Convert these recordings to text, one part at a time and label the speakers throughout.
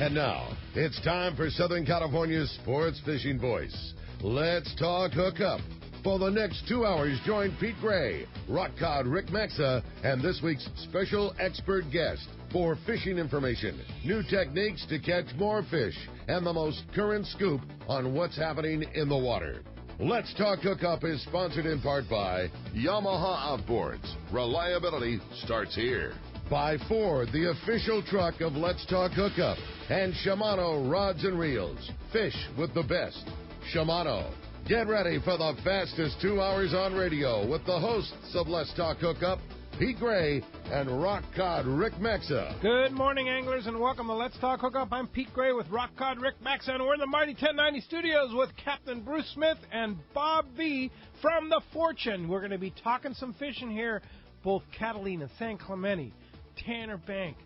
Speaker 1: And now, it's time for Southern California's sports fishing voice. Let's talk hookup. For the next 2 hours, join Pete Gray, rock cod Rick Maxa, and this week's special expert guest for fishing information, new techniques to catch more fish, and the most current scoop on what's happening in the water. Let's Talk Hookup is sponsored in part by Yamaha Outboards. Reliability starts here. By Ford, the official truck of Let's Talk Hookup, and Shimano Rods and Reels. Fish with the best. Shimano. Get ready for the fastest 2 hours on radio with the hosts of Let's Talk Hookup, Pete Gray and rock cod Rick Maxa.
Speaker 2: Good morning, anglers, and welcome to Let's Talk Hookup. I'm Pete Gray with rock cod Rick Maxa, and we're in the mighty 1090 studios with Captain Bruce Smith and Bob V from the Fortune. We're going to be talking some fishing here, both Catalina, San Clemente, Tanner Bank,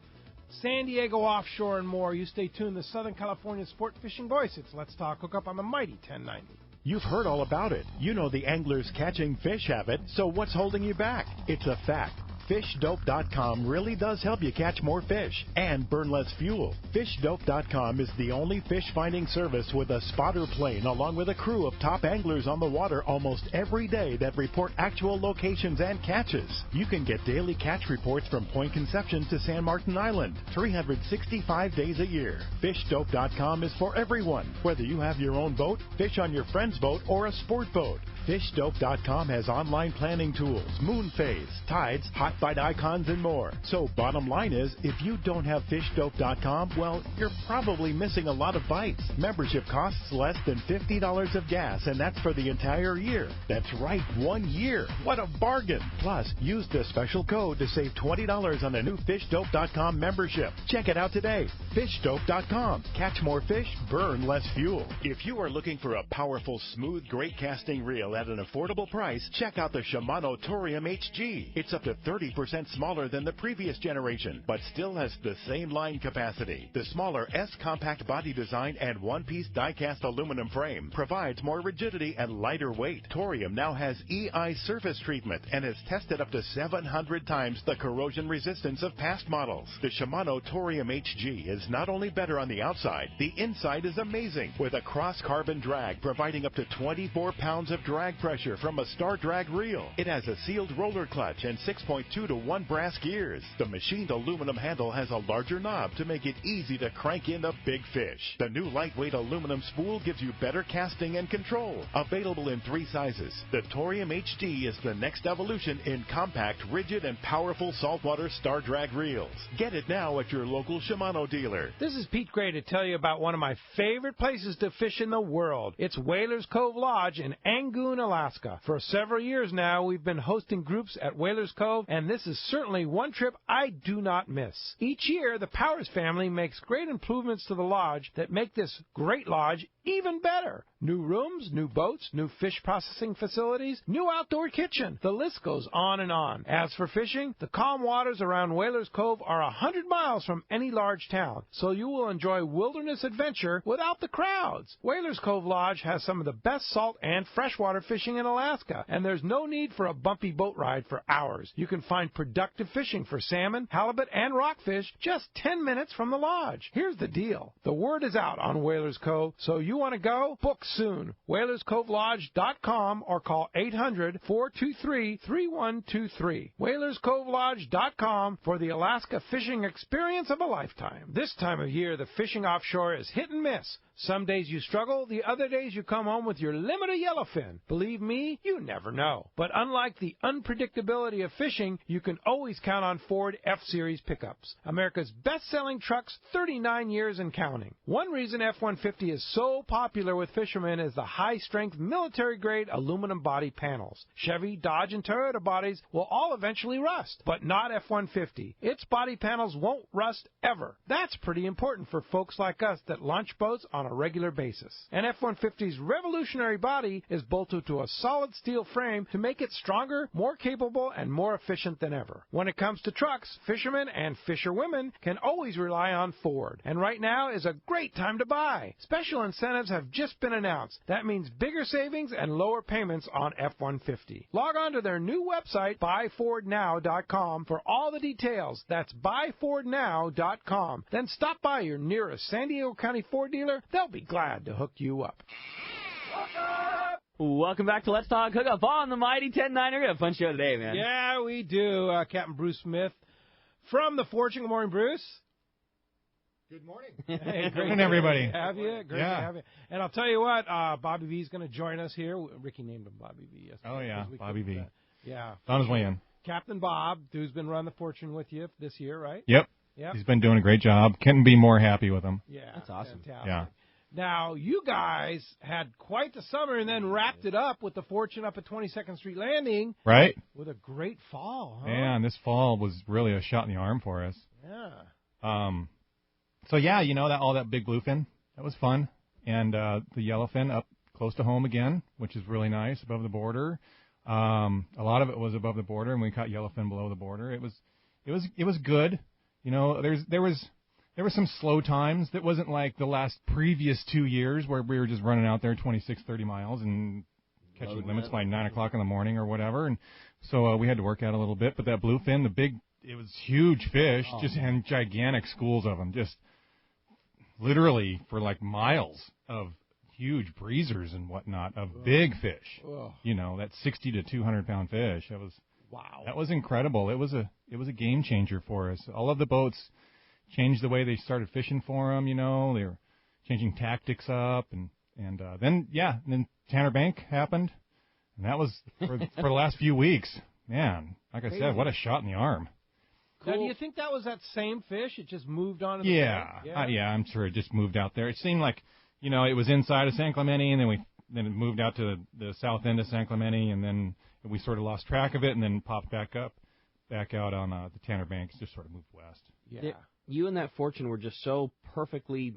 Speaker 2: San Diego offshore, and more. You stay tuned to Southern California Sport Fishing Voice. It's Let's Talk Hookup on the mighty 1090.
Speaker 3: You've heard all about it. You know the angler's catching fish habit, so what's holding you back? It's a fact. FishDope.com really does help you catch more fish and burn less fuel. FishDope.com is the only fish finding service with a spotter plane along with a crew of top anglers on the water almost every day that report actual locations and catches. You can get daily catch reports from Point Conception to San Martin Island, 365 days a year. FishDope.com is for everyone, whether you have your own boat, fish on your friend's boat, or a sport boat. FishDope.com has online planning tools, moon phase, tides, hot bite icons, and more. So bottom line is, if you don't have FishDope.com, well, you're probably missing a lot of bites. Membership costs less than $50 of gas, and that's for the entire year. That's right, 1 year. What a bargain. Plus, use the special code to save $20 on a new FishDope.com membership. Check it out today. FishDope.com. Catch more fish, burn less fuel. If you are looking for a powerful, smooth, great casting reel at an affordable price, check out the Shimano Torium HG. It's up to 30% smaller than the previous generation, but still has the same line capacity. The smaller S-compact body design and one-piece die-cast aluminum frame provides more rigidity and lighter weight. Torium now has EI surface treatment and is tested up to 700 times the corrosion resistance of past models. The Shimano Torium HG is not only better on the outside, the inside is amazing, with a cross-carbon drag providing up to 24 pounds of drag pressure from a Star Drag reel. It has a sealed roller clutch and 6.2 to 1 brass gears. The machined aluminum handle has a larger knob to make it easy to crank in the big fish. The new lightweight aluminum spool gives you better casting and control. Available in 3 sizes, the Torium HD is the next evolution in compact, rigid, and powerful saltwater Star Drag reels. Get it now at your local Shimano dealer.
Speaker 2: This is Pete Gray to tell you about one of my favorite places to fish in the world. It's Whalers Cove Lodge in Angoon, Alaska. For several years now, we've been hosting groups at Whalers Cove, and this is certainly one trip I do not miss. Each year, the Powers family makes great improvements to the lodge that make this great lodge even better. New rooms, new boats, new fish processing facilities, new outdoor kitchen. The list goes on and on. As for fishing, the calm waters around Whalers Cove are 100 miles from any large town, so you will enjoy wilderness adventure without the crowds. Whalers Cove Lodge has some of the best salt and freshwater fishing in Alaska, and there's no need for a bumpy boat ride for hours. You can find productive fishing for salmon, halibut, and rockfish just 10 minutes from the lodge. Here's the deal. The word is out on Whalers Cove, so you want to go? Book soon. WhalersCoveLodge.com or call 800-423-3123. WhalersCoveLodge.com for the Alaska fishing experience of a lifetime. This time of year, the fishing offshore is hit and miss. Some days you struggle, the other days you come home with your limit of yellowfin. Believe me, you never know. But unlike the unpredictability of fishing, you can always count on Ford F-Series pickups. America's best-selling trucks, 39 years and counting. One reason F-150 is so popular with fishermen is the high-strength military-grade aluminum body panels. Chevy, Dodge, and Toyota bodies will all eventually rust, but not F-150. Its body panels won't rust ever. That's pretty important for folks like us that launch boats on a regular basis. And F-150's revolutionary body is bolted to a solid steel frame to make it stronger, more capable, and more efficient than ever. When it comes to trucks, fishermen and fisherwomen can always rely on Ford. And right now is a great time to buy. Special incentives incentives have just been announced. That means bigger savings and lower payments on F-150. Log on to their new website, buyfordnow.com, for all the details. That's buyfordnow.com. Then stop by your nearest San Diego County Ford dealer. They'll be glad to hook you up.
Speaker 4: Welcome back to Let's Talk Hookup on the Mighty 10-9. We got a fun show today, man.
Speaker 2: Yeah, we do. Captain Bruce Smith from the Fortune. Good morning, Bruce.
Speaker 5: Good morning.
Speaker 2: Hey,
Speaker 6: Good
Speaker 2: great
Speaker 6: morning, everybody.
Speaker 2: to have you. Great to have you. And I'll tell you what, Bobby V is going to join us here. Ricky named him Bobby V yesterday.
Speaker 6: Oh, yeah, Bobby V.
Speaker 2: Yeah.
Speaker 6: On his way in.
Speaker 2: Captain Bob, who's been running the Fortune with you this year, right?
Speaker 6: Yep. He's been doing a great job. Couldn't be more happy with him.
Speaker 2: Yeah.
Speaker 4: That's awesome.
Speaker 2: Fantastic.
Speaker 6: Yeah.
Speaker 2: Now, you guys had quite the summer and then wrapped it up with the Fortune up at 22nd Street Landing.
Speaker 6: Right?
Speaker 2: With a great fall, huh?
Speaker 6: Yeah, and this fall was really a shot in the arm for us.
Speaker 2: Yeah.
Speaker 6: So, yeah, you know, all that big bluefin, that was fun. And the yellowfin up close to home again, which is really nice, above the border. A lot of it was above the border, and we caught yellowfin below the border. It was good. You know, there was some slow times. That wasn't like the last previous 2 years where we were just running out there 26, 30 miles and catching limits by 9 o'clock in the morning or whatever. And so we had to work out a little bit. But that bluefin, it was huge fish, and gigantic schools of them, just literally for like miles of huge breezers and whatnot of big fish. You know, that 60 to 200 pound fish. That was incredible. It was a game changer for us. All of the boats changed the way they started fishing for them. You know, they were changing tactics up, and then Tanner Bank happened, and that was for the last few weeks. Man, like I said, what a shot in the arm.
Speaker 2: Cool. Now, do you think that was that same fish? It just moved on to the
Speaker 6: bank? Yeah, I'm sure it just moved out there. It seemed like, you know, it was inside of San Clemente, and then it moved out to the south end of San Clemente, and then we sort of lost track of it, and then popped back out on the Tanner Banks, just sort of moved west.
Speaker 2: Yeah.
Speaker 4: You and that Fortune were just so perfectly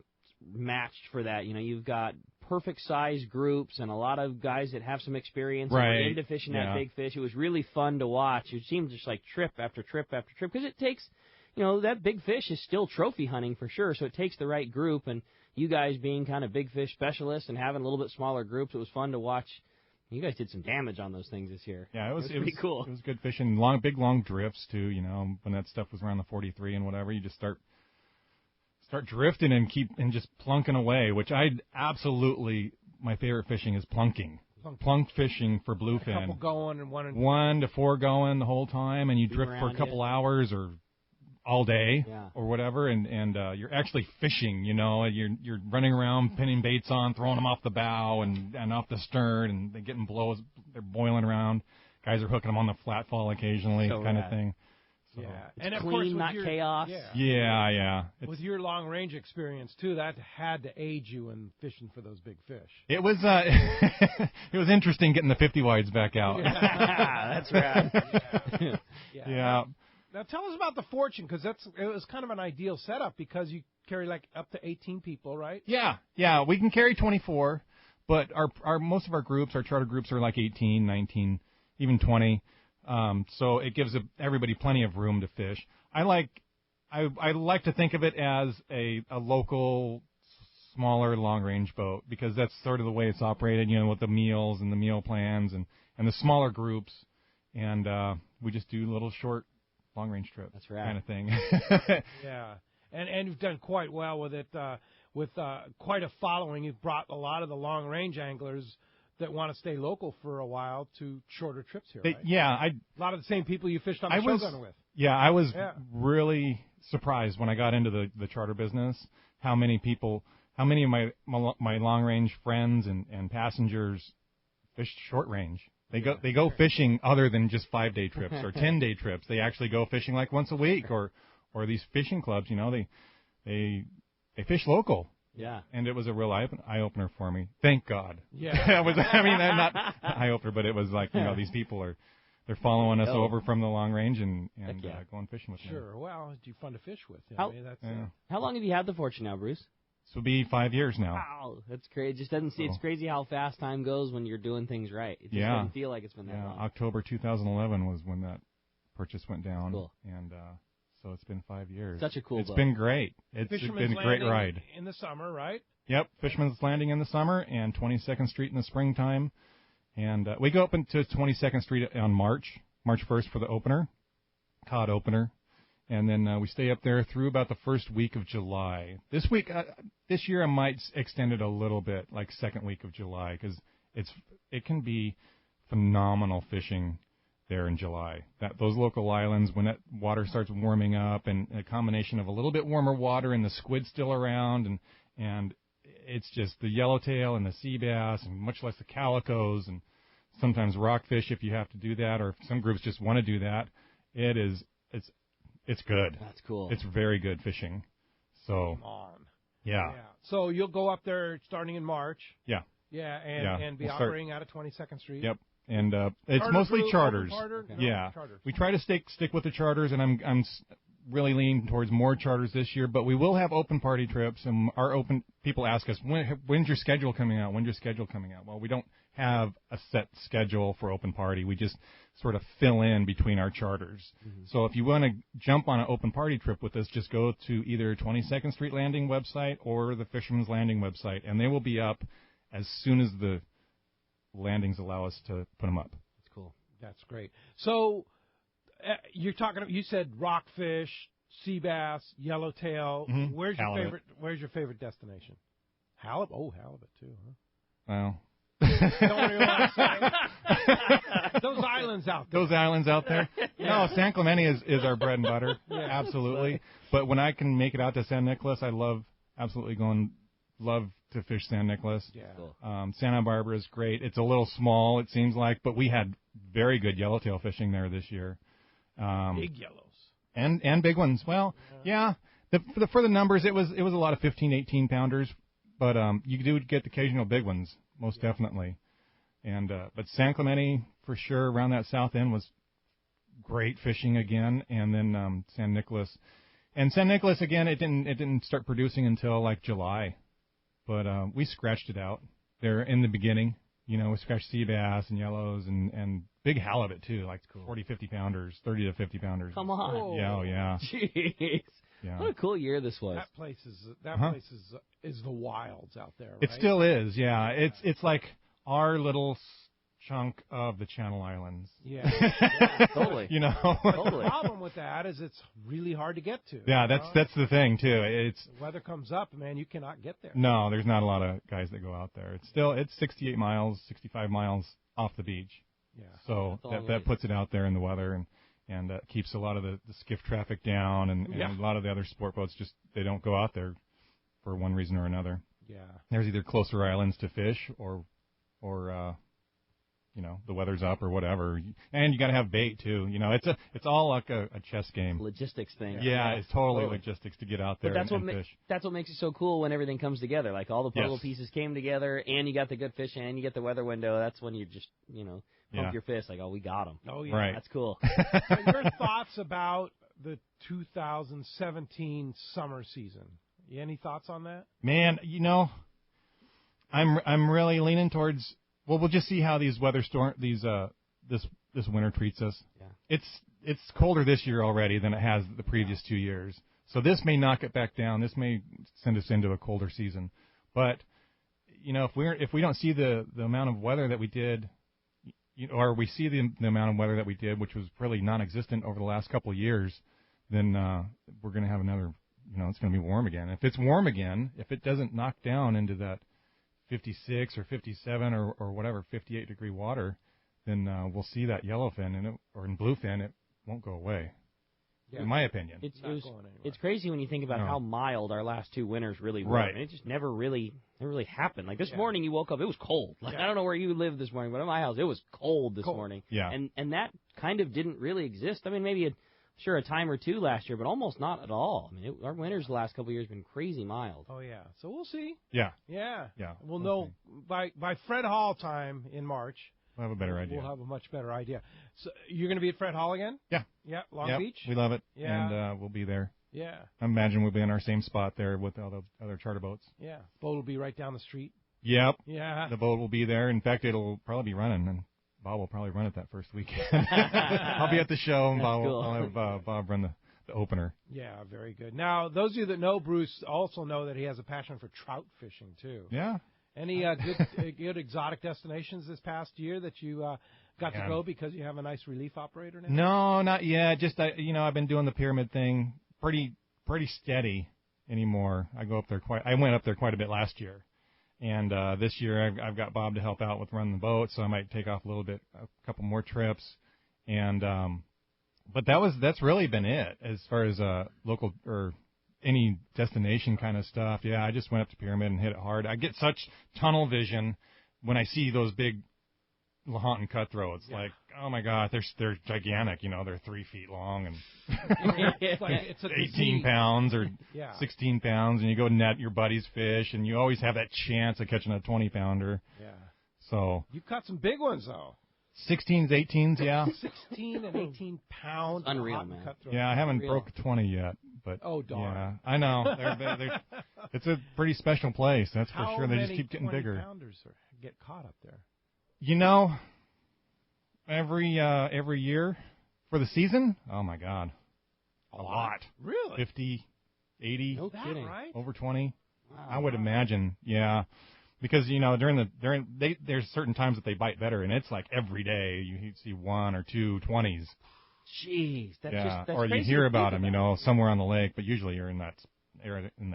Speaker 4: matched for that. You know, you've got perfect size groups and a lot of guys that have some experience and are into fishing that big fish. It was really fun to watch. It seemed just like trip after trip after trip, because it takes, you know, that big fish is still trophy hunting for sure, so it takes the right group. And you guys being kind of big fish specialists and having a little bit smaller groups, it was fun to watch. You guys did some damage on those things this year.
Speaker 6: Yeah, it was
Speaker 4: pretty cool.
Speaker 6: It was good fishing, big long drifts too. You know, when that stuff was around the 43 and whatever, you just start drifting and just plunking away. Which my favorite fishing is plunking. Plunk fishing for bluefin.
Speaker 2: A couple going and
Speaker 6: 1 to 4 going the whole time, and you drift for a couple hours or all day or whatever, and you're actually fishing. You know, you're running around pinning baits on, throwing them off the bow and off the stern, and they're getting blows. They're boiling around. Guys are hooking them on the flat fall occasionally, kind of thing. So.
Speaker 2: Yeah,
Speaker 4: it's
Speaker 2: and of
Speaker 4: clean,
Speaker 2: course,
Speaker 4: not chaos.
Speaker 6: Yeah.
Speaker 2: With your long range experience too, that had to aid you in fishing for those big fish.
Speaker 6: It was it was interesting getting the 50 wides back out.
Speaker 4: That's right.
Speaker 6: Yeah.
Speaker 2: Now tell us about the Fortune, because it was kind of an ideal setup because you carry like up to 18 people, right?
Speaker 6: Yeah. We can carry 24, but our most of our groups, our charter groups, are like 18, 19, even 20. So it gives everybody plenty of room to fish. I like to think of it as a local, smaller, long-range boat, because that's sort of the way it's operated, you know, with the meals and the meal plans and the smaller groups. And we just do little short, long-range trips.
Speaker 4: That's right.
Speaker 6: Kind of thing.
Speaker 2: Yeah. And you've done quite well with it, with quite a following. You've brought a lot of the long-range anglers that want to stay local for a while to shorter trips here, right?
Speaker 6: Yeah.
Speaker 2: A lot of the same people you fished on the Shogun with.
Speaker 6: Yeah, I was really surprised when I got into the charter business, how many of my long-range friends and passengers fished short range. They go fishing other than just 5-day trips or 10-day trips. They actually go fishing like once a week, or these fishing clubs, you know, they fish local.
Speaker 4: Yeah.
Speaker 6: And it was a real eye-opener for me. Thank God.
Speaker 2: Yeah.
Speaker 6: Not eye-opener, but it was like, you know, these people they're following us over from the long range and going fishing with me.
Speaker 2: Sure. Well, it's fun to fish with.
Speaker 4: How long have you had the Fortune now, Bruce?
Speaker 6: This will be 5 years now.
Speaker 4: Wow, that's crazy. It just doesn't see. It's crazy how fast time goes when you're doing things right. It just doesn't feel like it's been that long.
Speaker 6: October 2011 was when that purchase went down.
Speaker 4: Cool.
Speaker 6: And So it's been 5 years.
Speaker 4: Such a cool
Speaker 6: It's
Speaker 4: boat.
Speaker 6: been great. It's
Speaker 2: Fisherman's
Speaker 6: been a great
Speaker 2: Landing
Speaker 6: ride.
Speaker 2: in the summer, right?
Speaker 6: Yep, Fisherman's Landing in the summer and 22nd Street in the springtime. And we go up into 22nd Street on March 1st for the opener, cod opener. And then we stay up there through about the first week of July. This year I might extend it a little bit, like second week of July, because it can be phenomenal fishing there in July. Those local islands, when that water starts warming up, and a combination of a little bit warmer water and the squid still around, and it's just the yellowtail and the sea bass, and much less the calicos, and sometimes rockfish if you have to do that, or if some groups just want to do that. It's good.
Speaker 4: That's cool.
Speaker 6: It's very good fishing. So,
Speaker 2: Come on.
Speaker 6: yeah.
Speaker 2: So you'll go up there starting in March.
Speaker 6: Yeah.
Speaker 2: Yeah, and be operating out of 22nd Street.
Speaker 6: Yep. And it's
Speaker 2: Charter
Speaker 6: mostly
Speaker 2: crew,
Speaker 6: charters.
Speaker 2: charter?
Speaker 6: Okay.
Speaker 2: No,
Speaker 6: Yeah.
Speaker 2: charters.
Speaker 6: We try to stick with the charters, and I'm really leaning towards more charters this year. But we will have open party trips, and people ask us, when's your schedule coming out? When's your schedule coming out? Well, we don't have a set schedule for open party. We just sort of fill in between our charters. Mm-hmm. So if you want to jump on an open party trip with us, just go to either 22nd Street Landing website or the Fisherman's Landing website, and they will be up as soon as the landings allow us to put them up.
Speaker 4: That's cool.
Speaker 2: That's great. So you said rockfish, sea bass, yellowtail.
Speaker 6: Mm-hmm.
Speaker 2: Where's
Speaker 6: halibut.
Speaker 2: your favorite destination? Halibut. Oh, halibut too, huh?
Speaker 6: Well,
Speaker 2: don't really want to say. Those islands out there.
Speaker 6: Those islands out there. No, San Clemente is our bread and butter.
Speaker 2: Yeah.
Speaker 6: Absolutely. But when I can make it out to San Nicolas, I love to fish San Nicolas.
Speaker 2: Yeah.
Speaker 4: Cool.
Speaker 6: Santa Barbara is great. It's a little small, it seems like, but we had very good yellowtail fishing there this year.
Speaker 2: Big yellows.
Speaker 6: And big ones. Well, yeah. For the numbers, it was a lot of 15, 18 pounders, but you do get the occasional big ones, most definitely. And but San Clemente for sure around that south end was great fishing again, and then San Nicolas. And San Nicolas again, it didn't start producing until like July, but we scratched it out there in the beginning. You know, we scratched sea bass and yellows and big halibut too, like 40, 50 pounders, 30 to 50 pounders.
Speaker 4: Come on.
Speaker 2: Oh.
Speaker 6: Yeah, oh yeah.
Speaker 4: Jeez.
Speaker 6: Yeah.
Speaker 4: What a cool year this was.
Speaker 2: That place is the wilds out there, right?
Speaker 6: It still is, yeah. It's like our little chunk of the Channel Islands.
Speaker 2: Yeah.
Speaker 4: Totally.
Speaker 6: You know.
Speaker 4: Totally.
Speaker 2: The problem with that is it's really hard to get to.
Speaker 6: Yeah, that's the thing too. It's
Speaker 2: the weather comes up, man, you cannot get there.
Speaker 6: no, there's not a lot of guys that go out there. It's 68 miles, 65 miles off the beach.
Speaker 2: Yeah.
Speaker 6: So that puts it out there in the weather and keeps a lot of the skiff traffic down and a lot of the other sport boats they don't go out there for one reason or another.
Speaker 2: Yeah.
Speaker 6: There's either closer islands to fish or you know, the weather's up or whatever. And you got to have bait too. You know, it's all like a chess game.
Speaker 4: Logistics thing.
Speaker 6: Yeah, it's totally logistics to get out there and fish.
Speaker 4: That's what makes it so cool when everything comes together. Like all the puzzle pieces came together, and you got the good fish, and you get the weather window. That's when you just, you know, pump your fist like, oh, we got them.
Speaker 2: Oh, yeah.
Speaker 6: Right.
Speaker 4: That's cool.
Speaker 2: So your thoughts about the 2017 summer season? Any thoughts on that?
Speaker 6: Man, you know, I'm really leaning towards. Well, we'll just see how these this winter treats us. Yeah. It's colder this year already than it has the previous 2 years. So this may knock it back down. This may send us into a colder season. But you know, if we don't see the amount of weather that we did, or we see the amount of weather that we did, which was really non-existent over the last couple of years, then we're going to have another. You know, it's going to be warm again. If it's warm again, if it doesn't knock down into that 56 or 57 or whatever 58 degree water, then we'll see that yellowfin or in bluefin, it won't go away. Yeah. In my opinion,
Speaker 4: it's crazy when you think about how mild our last two winters really were.
Speaker 6: Right.
Speaker 4: I mean, it just never really happened. Like this morning, you woke up, it was cold. Like I don't know where you live this morning, but at my house, it was cold this morning.
Speaker 6: Yeah.
Speaker 4: And that kind of didn't really exist. I mean, maybe a time or two last year, but almost not at all. I mean, our winters the last couple of years have been crazy mild.
Speaker 2: Oh, yeah. So we'll see.
Speaker 6: Yeah.
Speaker 2: Yeah.
Speaker 6: Yeah.
Speaker 2: We'll know by Fred Hall time in March.
Speaker 6: We'll have a better idea.
Speaker 2: We'll have a much better idea. So you're going to be at Fred Hall again?
Speaker 6: Yeah.
Speaker 2: Yeah, Long Beach?
Speaker 6: We love it.
Speaker 2: Yeah.
Speaker 6: And we'll be there.
Speaker 2: Yeah.
Speaker 6: I imagine we'll be in our same spot there with all the other charter boats.
Speaker 2: Yeah. Boat will be right down the street.
Speaker 6: Yep.
Speaker 2: Yeah.
Speaker 6: The boat will be there. In fact, it'll probably be running, and Bob will probably run it that first weekend. I'll be at the show, and I'll have Bob run the the opener.
Speaker 2: Yeah, very good. Now, those of you that know Bruce also know that he has a passion for trout fishing, too.
Speaker 6: Yeah.
Speaker 2: Any good exotic destinations this past year that you got to go because you have a nice relief operator now?
Speaker 6: No, not yet. Just, I've been doing the pyramid thing pretty steady anymore. I went up there quite a bit last year. And this year I've got Bob to help out with running the boat, so I might take off a couple more trips. And but that's really been it as far as local or any destination kind of stuff. Yeah, I just went up to Pyramid and hit it hard. I get such tunnel vision when I see those big Lahontan cutthroats. Yeah. Like, oh my God, they're gigantic. They're 3 feet long and it's 18 pounds or 16 pounds, and you go net your buddy's fish, and you always have that chance of catching a 20-pounder.
Speaker 2: Yeah.
Speaker 6: So
Speaker 2: you've caught some big ones though.
Speaker 6: 16s, 18s, yeah.
Speaker 2: 16 and 18 pounds.
Speaker 4: Unreal, man.
Speaker 2: Cutthroat.
Speaker 6: Yeah, I haven't broke a 20 yet, but
Speaker 2: oh darn.
Speaker 6: Yeah, I know. They're it's a pretty special place, that's for sure. They just keep getting bigger.
Speaker 2: How many 20-pounders get caught up there?
Speaker 6: Every year for the season, oh my God, a lot.
Speaker 2: Really?
Speaker 6: 50, 80,
Speaker 4: no kidding.
Speaker 2: Right?
Speaker 6: Over 20.
Speaker 4: Wow.
Speaker 6: I would imagine, yeah. Because there's certain times that they bite better, and it's like every day you see 1 or 2 20s.
Speaker 4: Jeez, that's
Speaker 6: or you hear about them, somewhere on the lake, but usually you're in that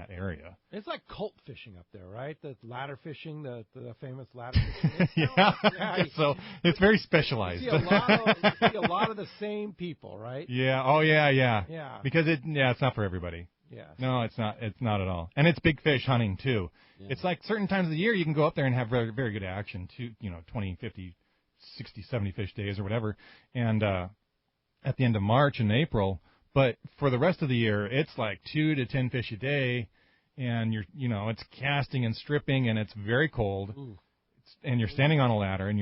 Speaker 6: area.
Speaker 2: It's like cult fishing up there, right? The ladder fishing, the famous ladder fishing.
Speaker 6: Yeah, so it's very specialized.
Speaker 2: You see a lot of the same people, right?
Speaker 6: Yeah. Oh yeah.
Speaker 2: Yeah.
Speaker 6: Because it's not for everybody.
Speaker 2: Yeah.
Speaker 6: No, it's not. It's not at all. And it's big fish hunting too. Yeah. It's like certain times of the year you can go up there and have very, very good action, 20, 50, 60, 70 fish days or whatever. And at the end of March and April, but for the rest of the year, it's like 2 to 10 fish a day, and it's casting and stripping, and it's very cold. And you're standing on a ladder, and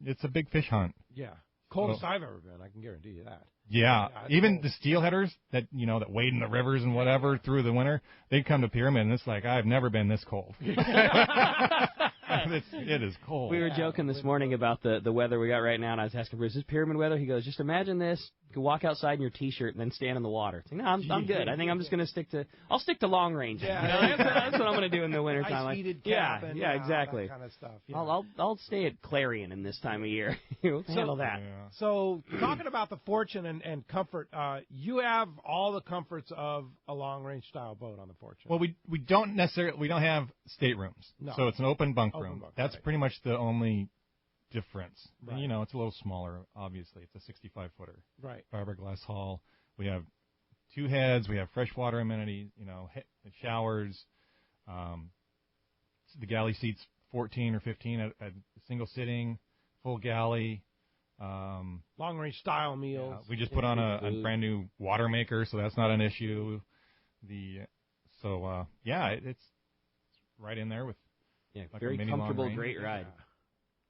Speaker 6: it's a big fish hunt.
Speaker 2: Yeah. Coldest I've ever been, I can guarantee you that.
Speaker 6: Yeah, even the steelheaders that that wade in the rivers and whatever through the winter, they come to Pyramid, and it's like, I've never been this cold. It is cold.
Speaker 4: We were joking this morning about the weather we got right now, and I was asking Bruce, is this Pyramid weather? He goes, just imagine this. You can walk outside in your T-shirt and then stand in the water. It's like, no, I'm good. I think I'm just going to stick to long range.
Speaker 2: Yeah.
Speaker 4: That's what I'm going to do in the wintertime.
Speaker 2: Ice-heated cabin.
Speaker 4: Yeah, exactly.
Speaker 2: That kind of stuff. Yeah.
Speaker 4: I'll stay at Clarion in this time of year. We'll handle that.
Speaker 6: Yeah.
Speaker 2: So talking about the Fortune and comfort, you have all the comforts of a long-range style boat on the Fortune.
Speaker 6: Well, we don't have staterooms, so it's an open bunk room. That's pretty much the only difference. Right. And, it's a little smaller, obviously. It's a 65-footer.
Speaker 2: Right.
Speaker 6: Fiberglass hull. We have 2 heads. We have freshwater amenities, showers. The galley seats 14 or 15 at a single sitting, full galley.
Speaker 2: Long-range style meals.
Speaker 6: Yeah, we just put on a brand new water maker, so that's not an issue. It's right in there with like
Speaker 4: very
Speaker 6: a mini
Speaker 4: comfortable,
Speaker 6: long-range.
Speaker 4: great ride.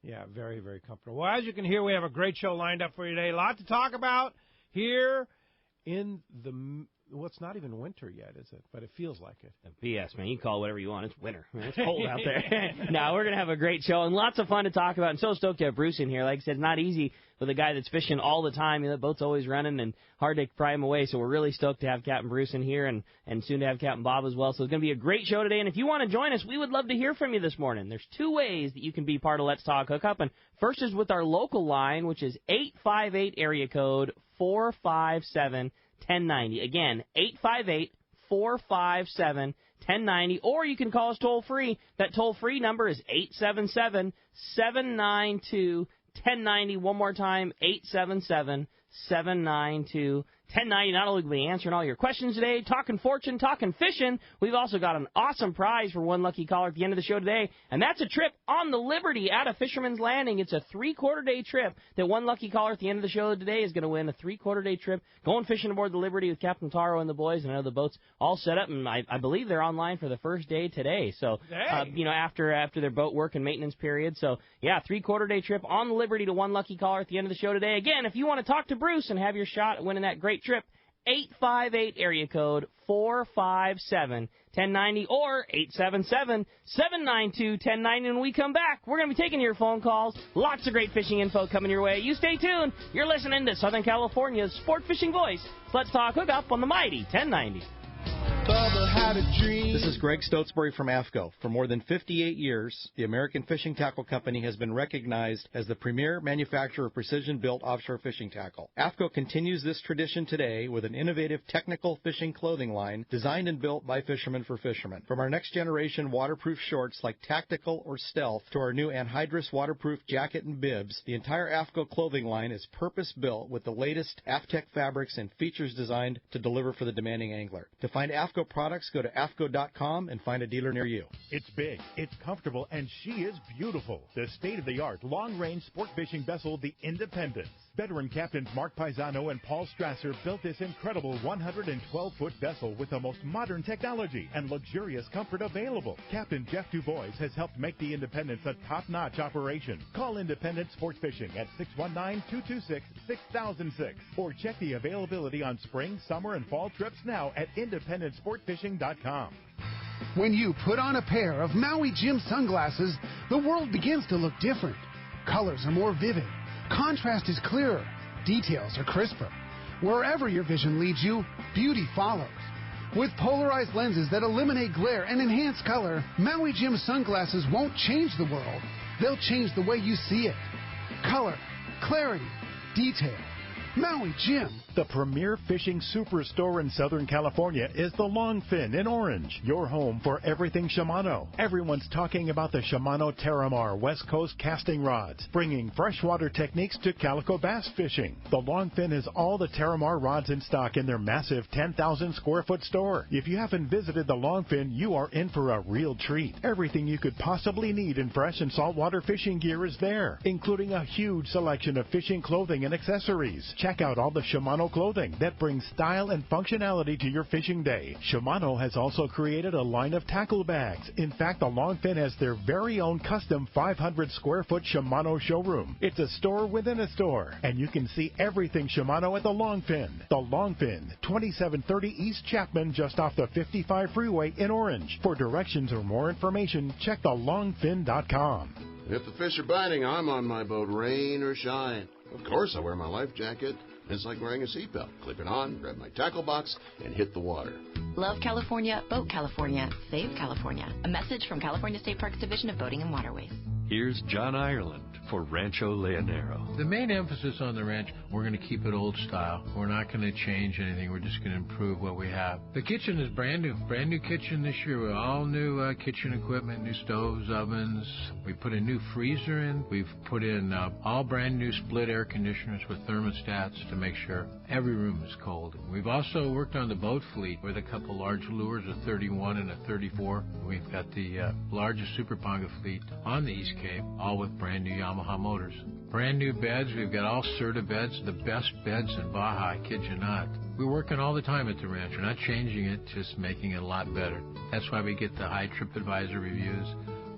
Speaker 2: Yeah, very, very comfortable. Well, as you can hear, we have a great show lined up for you today. A lot to talk about here in it's not even winter yet, is it? But it feels like it.
Speaker 4: BS, man. You can call it whatever you want. It's winter. It's cold out there. No, we're going to have a great show and lots of fun to talk about. And so stoked to have Bruce in here. Like I said, it's not easy with a guy that's fishing all the time. The boat's always running and hard to pry him away. So we're really stoked to have Captain Bruce in here and soon to have Captain Bob as well. So it's going to be a great show today. And if you want to join us, we would love to hear from you this morning. There's 2 ways that you can be part of Let's Talk Hookup. And first is with our local line, which is 858 area code 457 1090. Again, 858-457-1090. Or you can call us toll-free. That toll-free number is 877-792-1090. One more time, 877-792-1090. Not only will we be answering all your questions today, talking fortune, talking fishing, we've also got an awesome prize for one lucky caller at the end of the show today, and that's a trip on the Liberty out of Fisherman's Landing. It's a 3/4-day trip that one lucky caller at the end of the show today is going to win, a 3/4-day trip going fishing aboard the Liberty with Captain Taro and the boys. And I know the boat's all set up, and I believe they're online for the first day today. So, after their boat work and maintenance period. So, 3/4-day trip on the Liberty to one lucky caller at the end of the show today. Again, if you want to talk to Bruce and have your shot at winning that great trip, 858 area code 457-1090 or 877-792-1090. When we come back, we're going to be taking your phone calls. Lots of great fishing info coming your way. You stay tuned. You're listening to Southern California's sport fishing voice. Let's talk hookup on the mighty 1090.
Speaker 7: Bubba had a dream. This is Greg Stotesbury from AFCO. For more than 58 years, the American Fishing Tackle Company has been recognized as the premier manufacturer of precision-built offshore fishing tackle. AFCO continues this tradition today with an innovative technical fishing clothing line designed and built by fishermen for fishermen. From our next-generation waterproof shorts like Tactical or Stealth to our new anhydrous waterproof jacket and bibs, the entire AFCO clothing line is purpose-built with the latest AFTEC fabrics and features designed to deliver for the demanding angler. To find AFCO products, go to AFCO.com and find a dealer near you.
Speaker 3: It's big, it's comfortable, and she is beautiful. The state-of-the-art long-range sport fishing vessel, the Independence. Veteran captains Mark Paisano and Paul Strasser built this incredible 112-foot vessel with the most modern technology and luxurious comfort available. Captain Jeff Dubois has helped make the Independence a top-notch operation. Call Independence Sports Fishing at 619-226-6006 or check the availability on spring, summer, and fall trips now at IndependenceSportFishing.com.
Speaker 8: When you put on a pair of Maui Jim sunglasses, the world begins to look different. Colors are more vivid. Contrast is clearer. Details are crisper. Wherever your vision leads you, beauty follows. With polarized lenses that eliminate glare and enhance color, Maui Jim sunglasses won't change the world. They'll change the way you see it. Color, clarity, detail. Maui Jim.
Speaker 3: The premier fishing superstore in Southern California is the Longfin in Orange, your home for everything Shimano. Everyone's talking about the Shimano Terramar West Coast casting rods, bringing freshwater techniques to calico bass fishing. The Longfin has all the Terramar rods in stock in their massive 10,000 square foot store. If you haven't visited the Longfin, you are in for a real treat. Everything you could possibly need in fresh and saltwater fishing gear is there, including a huge selection of fishing clothing and accessories. Check out all the Shimano clothing that brings style and functionality to your fishing day. Shimano has also created a line of tackle bags. In fact, the Longfin has their very own custom 500 square foot Shimano showroom. It's a store within a store, and you can see everything Shimano at the Longfin. The Longfin, 2730 East Chapman, just off the 55 freeway in Orange. For directions or more information, check thelongfin.com.
Speaker 9: If the fish are biting, I'm on my boat, rain or shine. Of course, I wear my life jacket. It's like wearing a seatbelt. Clip it on, grab my tackle box, and hit the water.
Speaker 10: Love California, Boat California, Save California. A message from California State Parks Division of Boating and Waterways.
Speaker 11: Here's John Ireland for Rancho Leonero.
Speaker 12: The main emphasis on the ranch, we're going to keep it old style. We're not going to change anything. We're just going to improve what we have. The kitchen is brand new. Brand new kitchen this year with all new kitchen equipment, new stoves, ovens. We put a new freezer in. We've put in all brand new split air conditioners with thermostats to make sure every room is cold. We've also worked on the boat fleet with a couple large lures, a 31 and a 34. We've got the largest Super Ponga fleet on the East Cape, all with brand new Yamaha motors. Brand new beds. We've got all Serta beds, the best beds in Baja, I kid you not. We're working all the time at the ranch. We're not changing it, just making it a lot better. That's why we get the high TripAdvisor reviews.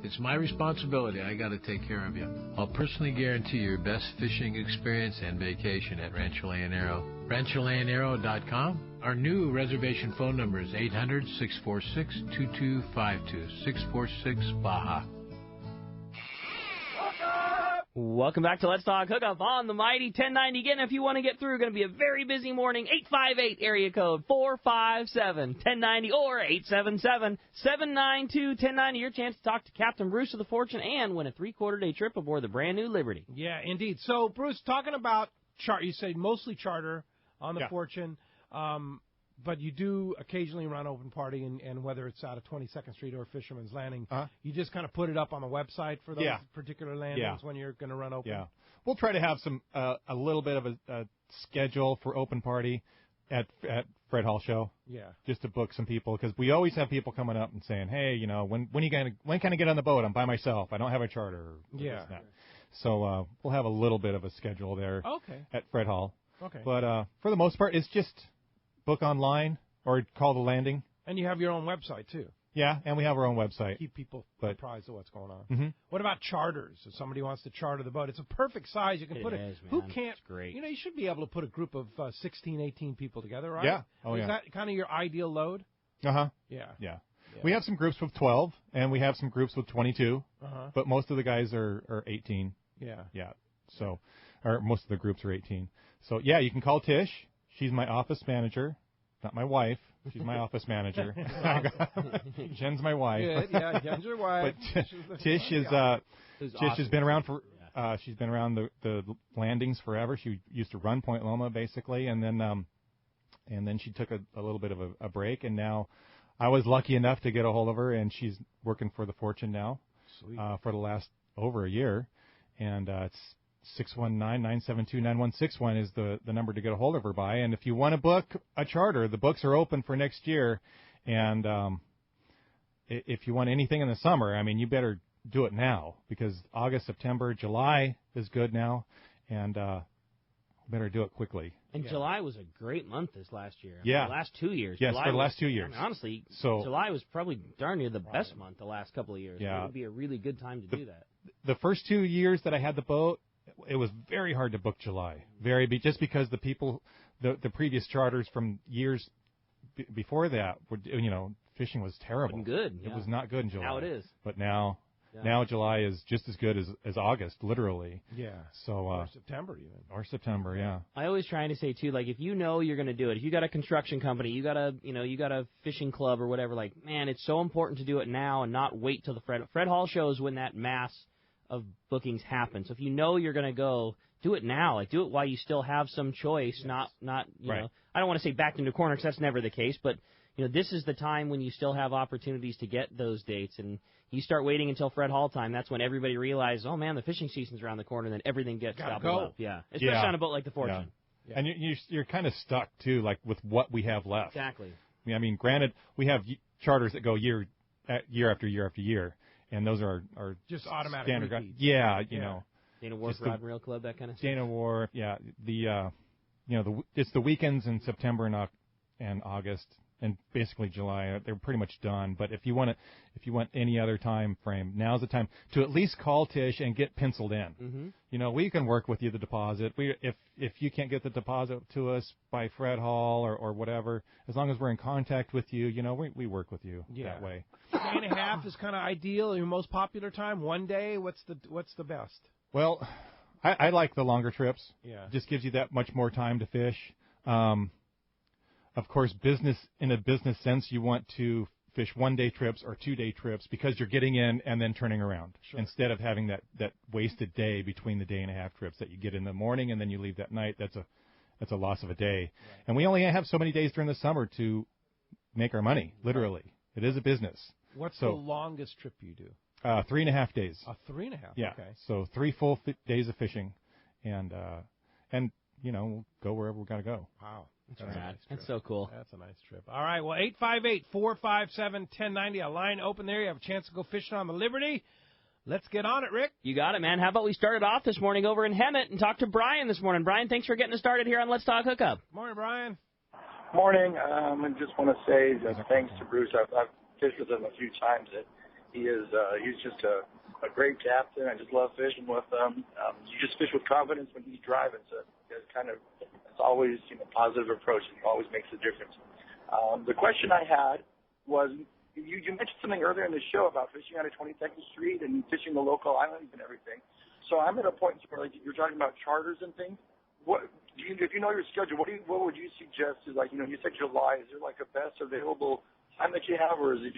Speaker 12: It's my responsibility. I got to take care of you. I'll personally guarantee your best fishing experience and vacation at Rancho Leonero. RanchoLeonero.com. Our new reservation phone number is 800-646-2252, 646 Baja.
Speaker 4: Welcome back to Let's Talk Hookup on the Mighty 1090. Again, if you want to get through, going to be a very busy morning. 858 area code 457-1090 or 877-792-1090. Your chance to talk to Captain Bruce of the Fortune and win a 3/4-day trip aboard the brand new Liberty.
Speaker 2: Yeah, indeed. So, Bruce, talking about you say mostly charter on the Fortune. But you do occasionally run open party, and whether it's out of 22nd Street or Fisherman's Landing, you just kind of put it up on the website for those particular landings when you're going to run open.
Speaker 6: Yeah, we'll try to have some a little bit of a schedule for open party at Fred Hall Show.
Speaker 2: Yeah,
Speaker 6: just to book some people, because we always have people coming up and saying, hey, you know, when can I get on the boat? I'm by myself. I don't have a charter. So we'll have a little bit of a schedule there. At Fred Hall.
Speaker 2: Okay,
Speaker 6: but for the most part, it's just book online or call the landing.
Speaker 2: And you have your own website, too.
Speaker 6: Yeah, and we have our own website.
Speaker 2: Keep people
Speaker 6: But-
Speaker 2: apprised of what's going on.
Speaker 6: Mm-hmm.
Speaker 2: What about charters? If somebody wants to charter the boat, it's a perfect size. You can put it.
Speaker 4: Is,
Speaker 2: Who
Speaker 4: man.
Speaker 2: can't?
Speaker 4: It's great.
Speaker 2: You should be able to put a group of 16, 18 people together, right?
Speaker 6: Yeah. Oh,
Speaker 2: Is
Speaker 6: yeah.
Speaker 2: that kind of your ideal load?
Speaker 6: Uh-huh.
Speaker 2: Yeah.
Speaker 6: Yeah. We have some groups with 12, and we have some groups with 22,
Speaker 2: Uh-huh.
Speaker 6: but most of the guys are 18.
Speaker 2: Yeah.
Speaker 6: Yeah. So, or most of the groups are 18. So, yeah, you can call Tish. She's my office manager. Not my wife. She's my office manager. Jen's my wife.
Speaker 2: Good. Yeah, Jen's your wife.
Speaker 6: But Tish is Tish has been around for she's been around the landings forever. She used to run Point Loma basically, and then she took a little bit of a break, and now I was lucky enough to get a hold of her, and she's working for the Fortune now for the last over a year, and it's 619-972-9161 is the number to get a hold of her by. And if you want to book a charter, the books are open for next year. And if you want anything in the summer, I mean, you better do it now, because August, September, July is good now, and better do it quickly.
Speaker 4: And July was a great month this last year.
Speaker 6: Yeah.
Speaker 4: The last 2 years.
Speaker 6: Yes,
Speaker 4: July
Speaker 6: for the
Speaker 4: was,
Speaker 6: last 2 years.
Speaker 4: I mean, honestly,
Speaker 6: So-
Speaker 4: July was probably darn near the best month the last couple of years.
Speaker 6: Yeah.
Speaker 4: It would be a really good time to do that.
Speaker 6: The first 2 years that I had the boat, it was very hard to book July. Just because the people, the previous charters from years before that, fishing was terrible.
Speaker 4: Wasn't good.
Speaker 6: It
Speaker 4: Yeah.
Speaker 6: was not good in July.
Speaker 4: Now it is.
Speaker 6: But now July is just as good as August, literally.
Speaker 2: Yeah.
Speaker 6: So
Speaker 2: Or September even.
Speaker 6: Or September, yeah.
Speaker 4: I always try to say too, like, if you know you're going to do it, if you got a construction company, you got a fishing club or whatever, like, man, it's so important to do it now and not wait till the Fred Hall shows when that mass of bookings happen. So if you know you're going to go, do it now. Like, do it while you still have some choice, not you
Speaker 6: Right.
Speaker 4: know. I don't want to say backed into a corner, because that's never the case, but this is the time when you still have opportunities to get those dates. And you start waiting until Fred Hall time, that's when everybody realizes, oh, man, the fishing season's around the corner, and then everything gets gobbled up. Yeah. Especially on a boat like the Fortune.
Speaker 6: Yeah. And you're kind of stuck, too, like with what we have left.
Speaker 4: Exactly.
Speaker 6: I mean, granted, we have charters that go year after year after year, and those are
Speaker 2: just automatic
Speaker 6: standard.
Speaker 2: repeats.
Speaker 6: Yeah, you know.
Speaker 4: Dana Wharf Rod and Reel Club, that kind of stuff.
Speaker 6: Dana Wharf, yeah. It's the weekends in September and August, and basically July. They're pretty much done. But if you want any other time frame, now's the time to at least call Tish and get penciled in.
Speaker 4: Mm-hmm.
Speaker 6: We can work with you the deposit. If you can't get the deposit to us by Fred Hall or whatever, as long as we're in contact with you, we work with you that way.
Speaker 2: Day and a half is kind of ideal. Your most popular time, 1 day. What's the best?
Speaker 6: Well, I like the longer trips.
Speaker 2: Yeah.
Speaker 6: It just gives you that much more time to fish. Of course, in a business sense, you want to fish 1 day trips or 2 day trips because you're getting in and then turning around instead of having that wasted day between the day and a half trips that you get in the morning and then you leave that night. That's a loss of a day. Right. And we only have so many days during the summer to make our money, literally. It is a business.
Speaker 2: What's the longest trip you do?
Speaker 6: 3.5 days.
Speaker 2: 3.5.
Speaker 6: Yeah.
Speaker 2: Okay.
Speaker 6: So 3 full days of fishing, and we'll go wherever we gotta go.
Speaker 2: Wow.
Speaker 4: That's so cool.
Speaker 2: That's a nice trip. All right. Well, 858-457-1090. A line open there. You have a chance to go fishing on the Liberty. Let's get on it, Rick.
Speaker 4: You got it, man. How about we start it off this morning over in Hemet and talk to Brian this morning. Brian, thanks for getting us started here on Let's Talk Hookup.
Speaker 2: Morning, Brian.
Speaker 13: Morning. I just want to say thanks to Bruce. I've fished with him a few times. He's just a great captain. I just love fishing with him. You just fish with confidence when he's driving, so it's always positive approach, and it always makes a difference. The question I had was, you mentioned something earlier in the show about fishing out of 22nd Street and fishing the local islands and everything. So I'm at a point where you're talking about charters and things. If you know your schedule, what would you suggest is you said July. Is there a best available time that you have, or is it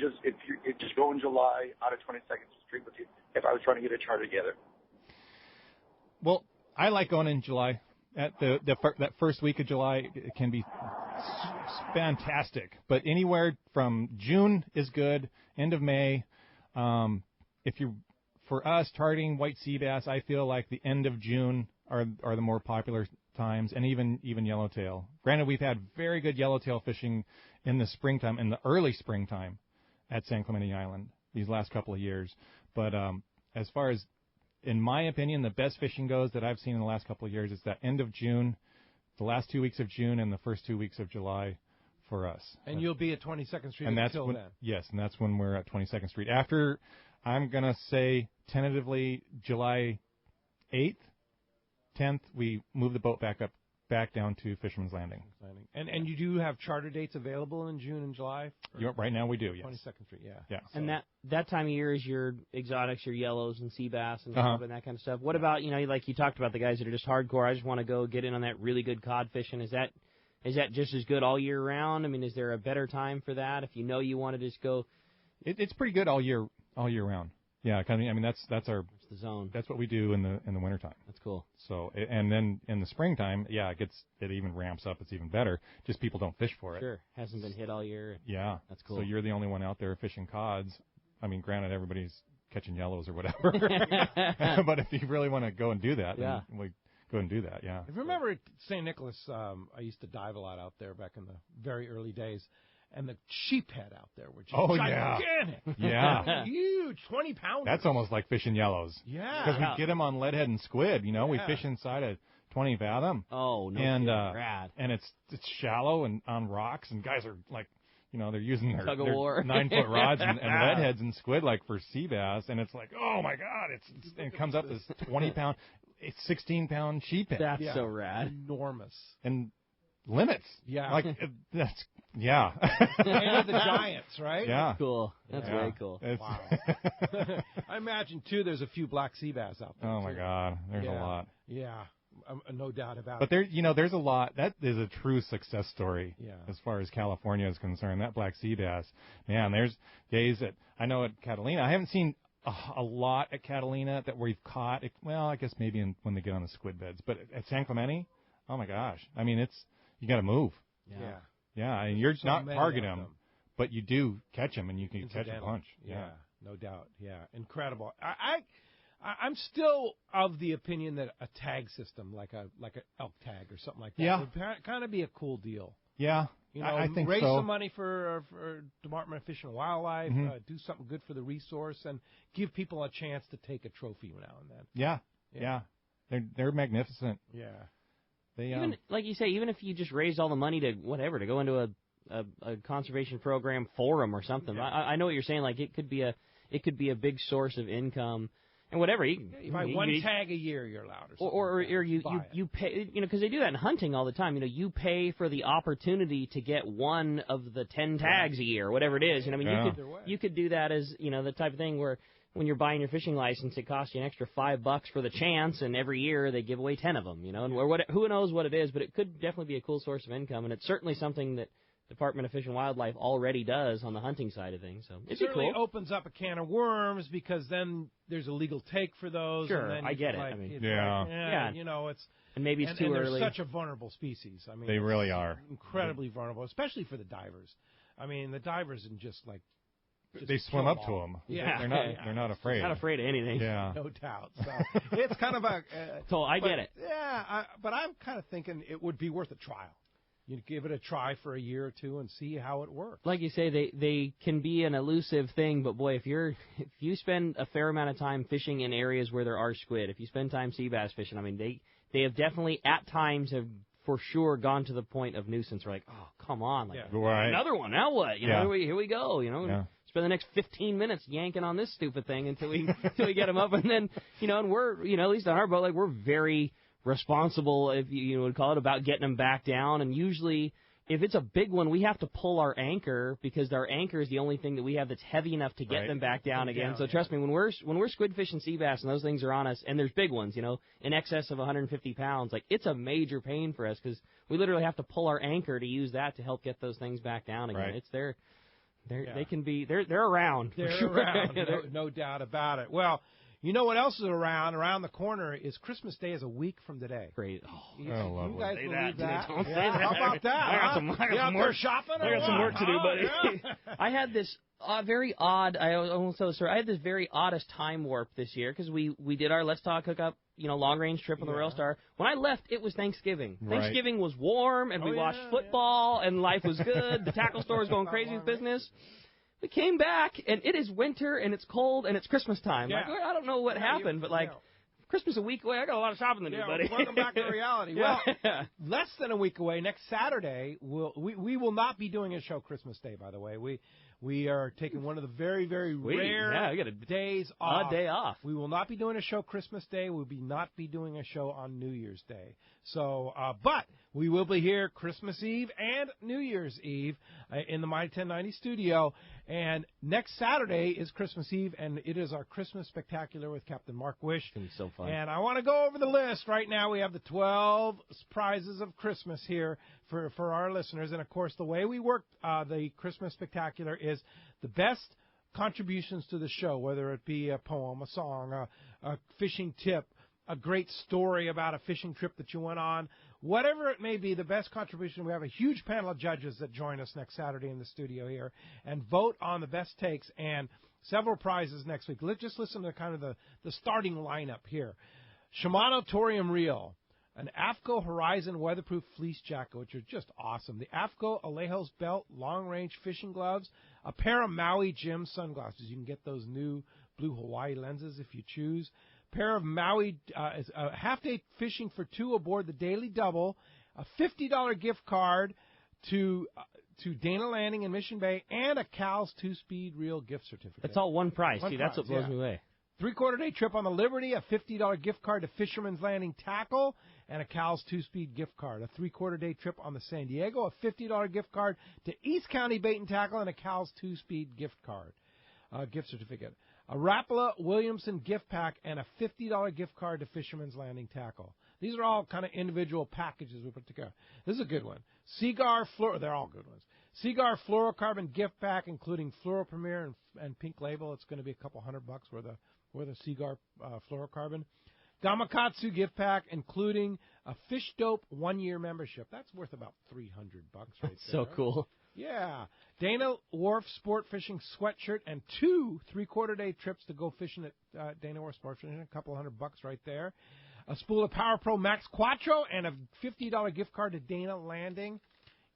Speaker 13: just go in July out of 22nd Street with you if I was trying to get a charter together?
Speaker 6: Well, I like going in July. At that first week of July, it can be fantastic. But anywhere from June is good. End of May. For us targeting white sea bass, I feel like the end of June are the more popular times, and even yellowtail. Granted, we've had very good yellowtail fishing in the springtime, in the early springtime, at San Clemente Island these last couple of years. But as far as, in my opinion, the best fishing goes that I've seen in the last couple of years is that end of June, the last 2 weeks of June, and the first 2 weeks of July for us.
Speaker 2: And you'll be at 22nd Street
Speaker 6: and that's
Speaker 2: until
Speaker 6: when,
Speaker 2: then.
Speaker 6: Yes, and that's when we're at 22nd Street. After, I'm going to say tentatively July 8th, 10th, we move the boat back down to Fisherman's Landing.
Speaker 2: And you do have charter dates available in June and July?
Speaker 6: Right now we do, yes.
Speaker 2: 22nd Street, yeah.
Speaker 6: Yeah.
Speaker 4: And that time of year is your exotics, your yellows and sea bass and and that kind of stuff. What about, like you talked about the guys that are just hardcore, I just want to go get in on that really good cod fishing. Is that just as good all year round? I mean, is there a better time for that if you know you want to just go?
Speaker 6: It's pretty good all year round. Yeah, I mean that's our
Speaker 4: the zone.
Speaker 6: That's what we do in the wintertime.
Speaker 4: That's cool.
Speaker 6: So and then in the springtime, it even ramps up. It's even better. Just people don't fish for it.
Speaker 4: Sure, hasn't been hit all year.
Speaker 6: Yeah,
Speaker 4: that's cool.
Speaker 6: So you're the only one out there fishing cods. I mean, granted, everybody's catching yellows or whatever. But if you really want to go and do that, then we go and do that. Yeah.
Speaker 2: If you remember at St. Nicholas, I used to dive a lot out there back in the very early days. And the sheephead out there were just gigantic.
Speaker 6: Yeah.
Speaker 2: Huge, 20 pounders.
Speaker 6: That's almost like fishing yellows.
Speaker 2: Yeah.
Speaker 6: Because we get them on leadhead and squid, we fish inside a 20 fathom.
Speaker 4: Oh, no
Speaker 6: and,
Speaker 4: rad.
Speaker 6: And it's shallow and on rocks, and guys are like, they're using their 9-foot rods and leadheads and squid like for sea bass, and it's like, oh my God, it comes up this 20-pound, 16-pound sheephead.
Speaker 4: That's so rad.
Speaker 2: Enormous.
Speaker 6: And limits.
Speaker 2: Yeah.
Speaker 6: Like, that's, yeah.
Speaker 2: And the giants, right?
Speaker 6: Yeah.
Speaker 4: Cool. That's very cool.
Speaker 2: Wow. I imagine, too, there's a few black sea bass out there.
Speaker 6: Oh, my God. There's a lot.
Speaker 2: Yeah. No doubt about
Speaker 6: it. But there's a lot. That is a true success story
Speaker 2: as
Speaker 6: far as California is concerned. That black sea bass, man, there's days that I know at Catalina. I haven't seen a lot at Catalina that we've caught. Well, I guess maybe when they get on the squid beds. But at San Clemente, oh, my gosh. I mean, you got to move.
Speaker 2: Yeah.
Speaker 6: Yeah, and you're not targeting them, but you do catch them, and you can catch a bunch.
Speaker 2: Yeah, no doubt. Yeah, incredible. I'm still of the opinion that a tag system, like a elk tag or something like that, would kind of be a cool deal.
Speaker 6: Yeah, I think
Speaker 2: raise
Speaker 6: so.
Speaker 2: some money for Department of Fish and Wildlife, do something good for the resource, and give people a chance to take a trophy now and then.
Speaker 6: Yeah. They're magnificent.
Speaker 2: Yeah.
Speaker 4: Even like you say, even if you just raised all the money to go into a conservation program for them or something. Yeah. I know what you're saying. Like it could be a big source of income and whatever. You
Speaker 2: buy one tag a year, you're allowed,
Speaker 4: or you pay, because they do that in hunting all the time. You pay for the opportunity to get one of the 10 tags a year, or whatever it is. You could do that as the type of thing where, when you're buying your fishing license, it costs you an extra $5 for the chance, and every year they give away 10 of them. And who knows what it is, but it could definitely be a cool source of income, and it's certainly something that Department of Fish and Wildlife already does on the hunting side of things. So
Speaker 2: it certainly opens up a can of worms, because then there's a legal take for those.
Speaker 4: Sure,
Speaker 2: and then
Speaker 4: I get it.
Speaker 2: Like,
Speaker 4: I mean,
Speaker 2: it's
Speaker 4: and maybe it's too early.
Speaker 2: They're such a vulnerable species. I mean,
Speaker 6: they really are
Speaker 2: incredibly vulnerable, especially for the divers. I mean, the divers and just
Speaker 6: they swim up to them.
Speaker 2: Yeah,
Speaker 6: they're not afraid.
Speaker 4: Not afraid of anything.
Speaker 6: Yeah,
Speaker 2: no doubt. So it's kind of a.
Speaker 4: So I get it.
Speaker 2: Yeah, but I'm kind of thinking it would be worth a trial. You give it a try for a year or two and see how it works.
Speaker 4: Like you say, they can be an elusive thing, but boy, if you spend a fair amount of time fishing in areas where there are squid, if you spend time sea bass fishing, I mean, they have definitely at times have for sure gone to the point of nuisance. We're like, oh, come on, another one. Now what? Here we go. Spend the next 15 minutes yanking on this stupid thing until we get them up, and then and we're at least on our boat, we're very responsible, if you would call it, about getting them back down. And usually, if it's a big one, we have to pull our anchor, because our anchor is the only thing that we have that's heavy enough to get them back down again. So trust me, when we're squid fishing sea bass and those things are on us, and there's big ones, in excess of 150 pounds, it's a major pain for us, because we literally have to pull our anchor to use that to help get those things back down again.
Speaker 6: Right.
Speaker 4: It's they can be they're around.
Speaker 2: They're around, no doubt about it. Well, you know what else is around? Around the corner is Christmas Day is a week from today.
Speaker 4: Great.
Speaker 2: You guys believe that?
Speaker 4: Don't say that.
Speaker 2: How about that?
Speaker 4: I got some work
Speaker 2: shopping.
Speaker 4: I got some work to do, buddy.
Speaker 2: Yeah.
Speaker 4: I had this very odd. I almost tell the story. I had this very oddest time warp this year, because we did our Let's Talk Hookup, long range trip on the Royal Star. When I left, it was Thanksgiving.
Speaker 6: Right.
Speaker 4: Thanksgiving was warm, and we watched football, and life was good. The tackle store was going crazy with business. We came back, and it is winter, and it's cold, and it's Christmas time.
Speaker 2: Yeah.
Speaker 4: I don't know what happened, but Christmas a week away. I got a lot of shopping to do, buddy.
Speaker 2: Welcome back to reality.
Speaker 4: Yeah.
Speaker 2: Well, less than a week away, next Saturday, we will not be doing a show Christmas Day, by the way. We are taking one of the very, very rare days off.
Speaker 4: A day off.
Speaker 2: We will not be doing a show Christmas Day. We'll not be doing a show on New Year's Day. So, but we will be here Christmas Eve and New Year's Eve in the My 1090 studio. And next Saturday is Christmas Eve, and it is our Christmas Spectacular with Captain Mark Wish.
Speaker 4: It's going to be so fun.
Speaker 2: And I want to go over the list. Right now we have the 12 prizes of Christmas here for our listeners. And, of course, the way we work the Christmas Spectacular is the best contributions to the show, whether it be a poem, a song, a fishing tip, a great story about a fishing trip that you went on, whatever it may be, the best contribution. We have a huge panel of judges that join us next Saturday in the studio here and vote on the best takes and several prizes next week. Let's just listen to kind of the starting lineup here. Shimano Torium Reel, an AFCO Horizon weatherproof fleece jacket, which are just awesome. The AFCO Alejos belt, long-range fishing gloves, a pair of Maui Jim sunglasses. You can get those new blue Hawaii lenses if you choose. Pair of Maui, a half-day fishing for two aboard the Daily Double, a $50 gift card to Dana Landing in Mission Bay, and a Cal's 2-speed reel gift certificate.
Speaker 4: It's all one price. That's what blows me away.
Speaker 2: 3/4-day trip on the Liberty, a $50 gift card to Fisherman's Landing Tackle, and a Cal's 2-speed gift card. A 3/4-day trip on the San Diego, a $50 gift card to East County Bait and Tackle, and a Cal's 2-speed gift card, gift certificate. A Rapala Williamson gift pack, and a $50 gift card to Fisherman's Landing Tackle. These are all kind of individual packages we put together. This is a good one. Seagar they're all good ones. Seagar Fluorocarbon gift pack, including Fluoro Premier and Pink Label. It's going to be a couple $100 worth of Seagar Fluorocarbon. Gamakatsu gift pack, including a Fish Dope 1-year membership. That's worth about $300 right there.
Speaker 4: So cool.
Speaker 2: Yeah. Dana Wharf Sport Fishing sweatshirt and 2 3/4-day trips to go fishing at Dana Wharf Sport Fishing. A couple $100 right there. A spool of Power Pro Max Quattro and a $50 gift card to Dana Landing.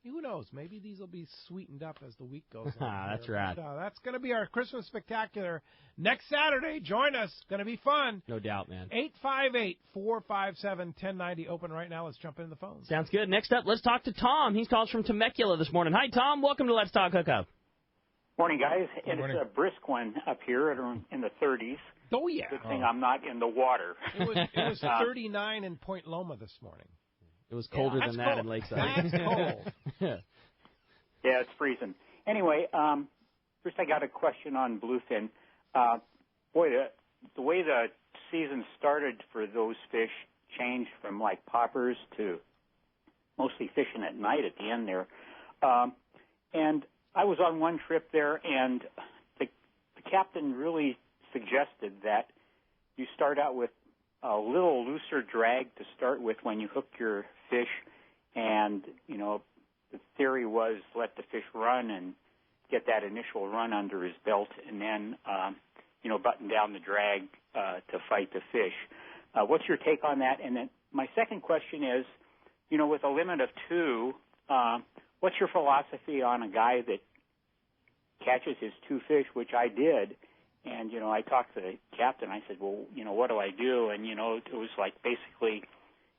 Speaker 2: Who knows? Maybe these will be sweetened up as the week goes on.
Speaker 4: That's rad.
Speaker 2: That's going to be our Christmas Spectacular next Saturday. Join us. Going to be fun.
Speaker 4: No doubt, man.
Speaker 2: 858-457-1090. Open right now. Let's jump into the phones.
Speaker 4: Sounds good. Next up, let's talk to Tom. He's called from Temecula this morning. Hi, Tom. Welcome to Let's Talk Hookup.
Speaker 14: Morning, guys.
Speaker 6: Good morning.
Speaker 14: It's a brisk one up here in the 30s.
Speaker 2: Oh, yeah.
Speaker 14: Good thing I'm not in the water.
Speaker 2: It was 39 in Point Loma this morning.
Speaker 4: It was colder than that in Lakeside.
Speaker 2: That's cold.
Speaker 14: Yeah, it's freezing. Anyway, first I got a question on bluefin. Boy, the way the season started for those fish changed from like poppers to mostly fishing at night at the end there. And I was on one trip there, and the captain really suggested that you start out with a little looser drag to start with when you hook your fish, and, you know, the theory was let the fish run and get that initial run under his belt, and then, you know, button down the drag to fight the fish. What's your take on that? And then my second question is, you know, with a limit of 2, what's your philosophy on a guy that catches his 2 fish, which I did? And, you know, I talked to the captain. I said, well, you know, what do I do? And, you know, it was like basically,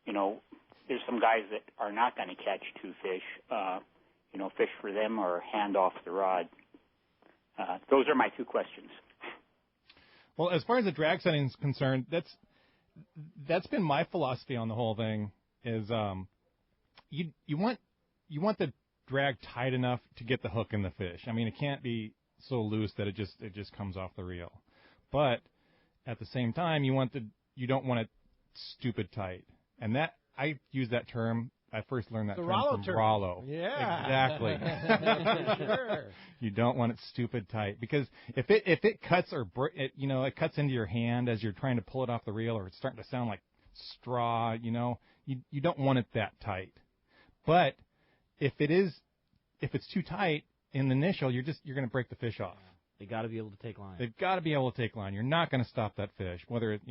Speaker 14: you know, there's some guys that are not going to catch 2 fish, you know, fish for them or hand off the rod. Those are my 2 questions.
Speaker 6: Well, as far as the drag setting is concerned, that's been my philosophy on the whole thing is you want the drag tight enough to get the hook in the fish. I mean, it can't be so loose that it just comes off the reel. But at the same time, you don't want it stupid tight. And that I use that term. I first learned that term from Rollo.
Speaker 2: Yeah,
Speaker 6: exactly.
Speaker 2: Sure.
Speaker 6: You don't want it stupid tight because if it cuts it cuts into your hand as you're trying to pull it off the reel, or it's starting to sound like straw. You know, you don't want it that tight. But if it's too tight in the initial, you're going to break the fish off.
Speaker 4: They got to be able to take line.
Speaker 6: They've got to be able to take line. You're not going to stop that fish, whether it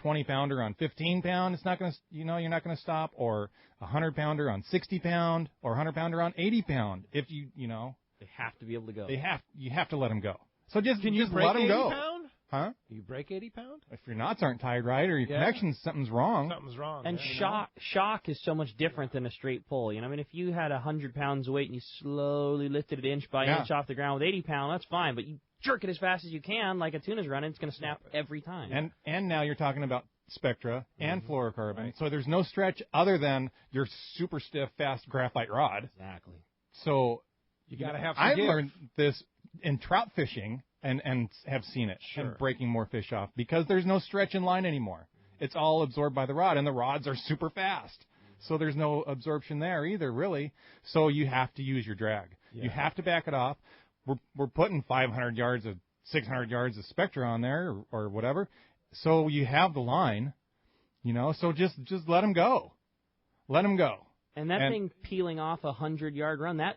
Speaker 6: 20-pounder on 15-pound. It's not going to you're not going to stop, or 100-pounder on 60-pound, or 100-pounder on 80-pound. If they
Speaker 4: have to be able to go.
Speaker 6: You have to let them go. So just
Speaker 2: can you
Speaker 6: just
Speaker 2: break
Speaker 6: let them
Speaker 2: 80
Speaker 6: go.
Speaker 2: Pound?
Speaker 6: Huh?
Speaker 2: You break 80 pound?
Speaker 6: If your knots aren't tied right or your connections, something's wrong.
Speaker 2: Something's wrong.
Speaker 4: And shock is so much different than a straight pull. You know, I mean, if you had 100 pounds of weight and you slowly lifted it inch by inch off the ground with 80 pound, that's fine. But you jerk it as fast as you can, like a tuna's running, it's going to snap every time.
Speaker 6: And now you're talking about spectra and fluorocarbon. Right. So there's no stretch other than your super stiff, fast graphite rod.
Speaker 4: Exactly.
Speaker 6: So
Speaker 2: you got to have some
Speaker 6: I've
Speaker 2: give.
Speaker 6: learned this in trout fishing and have seen it and breaking more fish off because there's no stretch in line anymore. It's all absorbed by the rod, and the rods are super fast. So there's no absorption there either, really. So you have to use your drag. Yeah. You have to back it off. We're putting 500 yards of 600 yards of spectra on there or whatever. So you have the line, you know. So just let them go. Let them go.
Speaker 4: And that thing peeling off a 100-yard run, that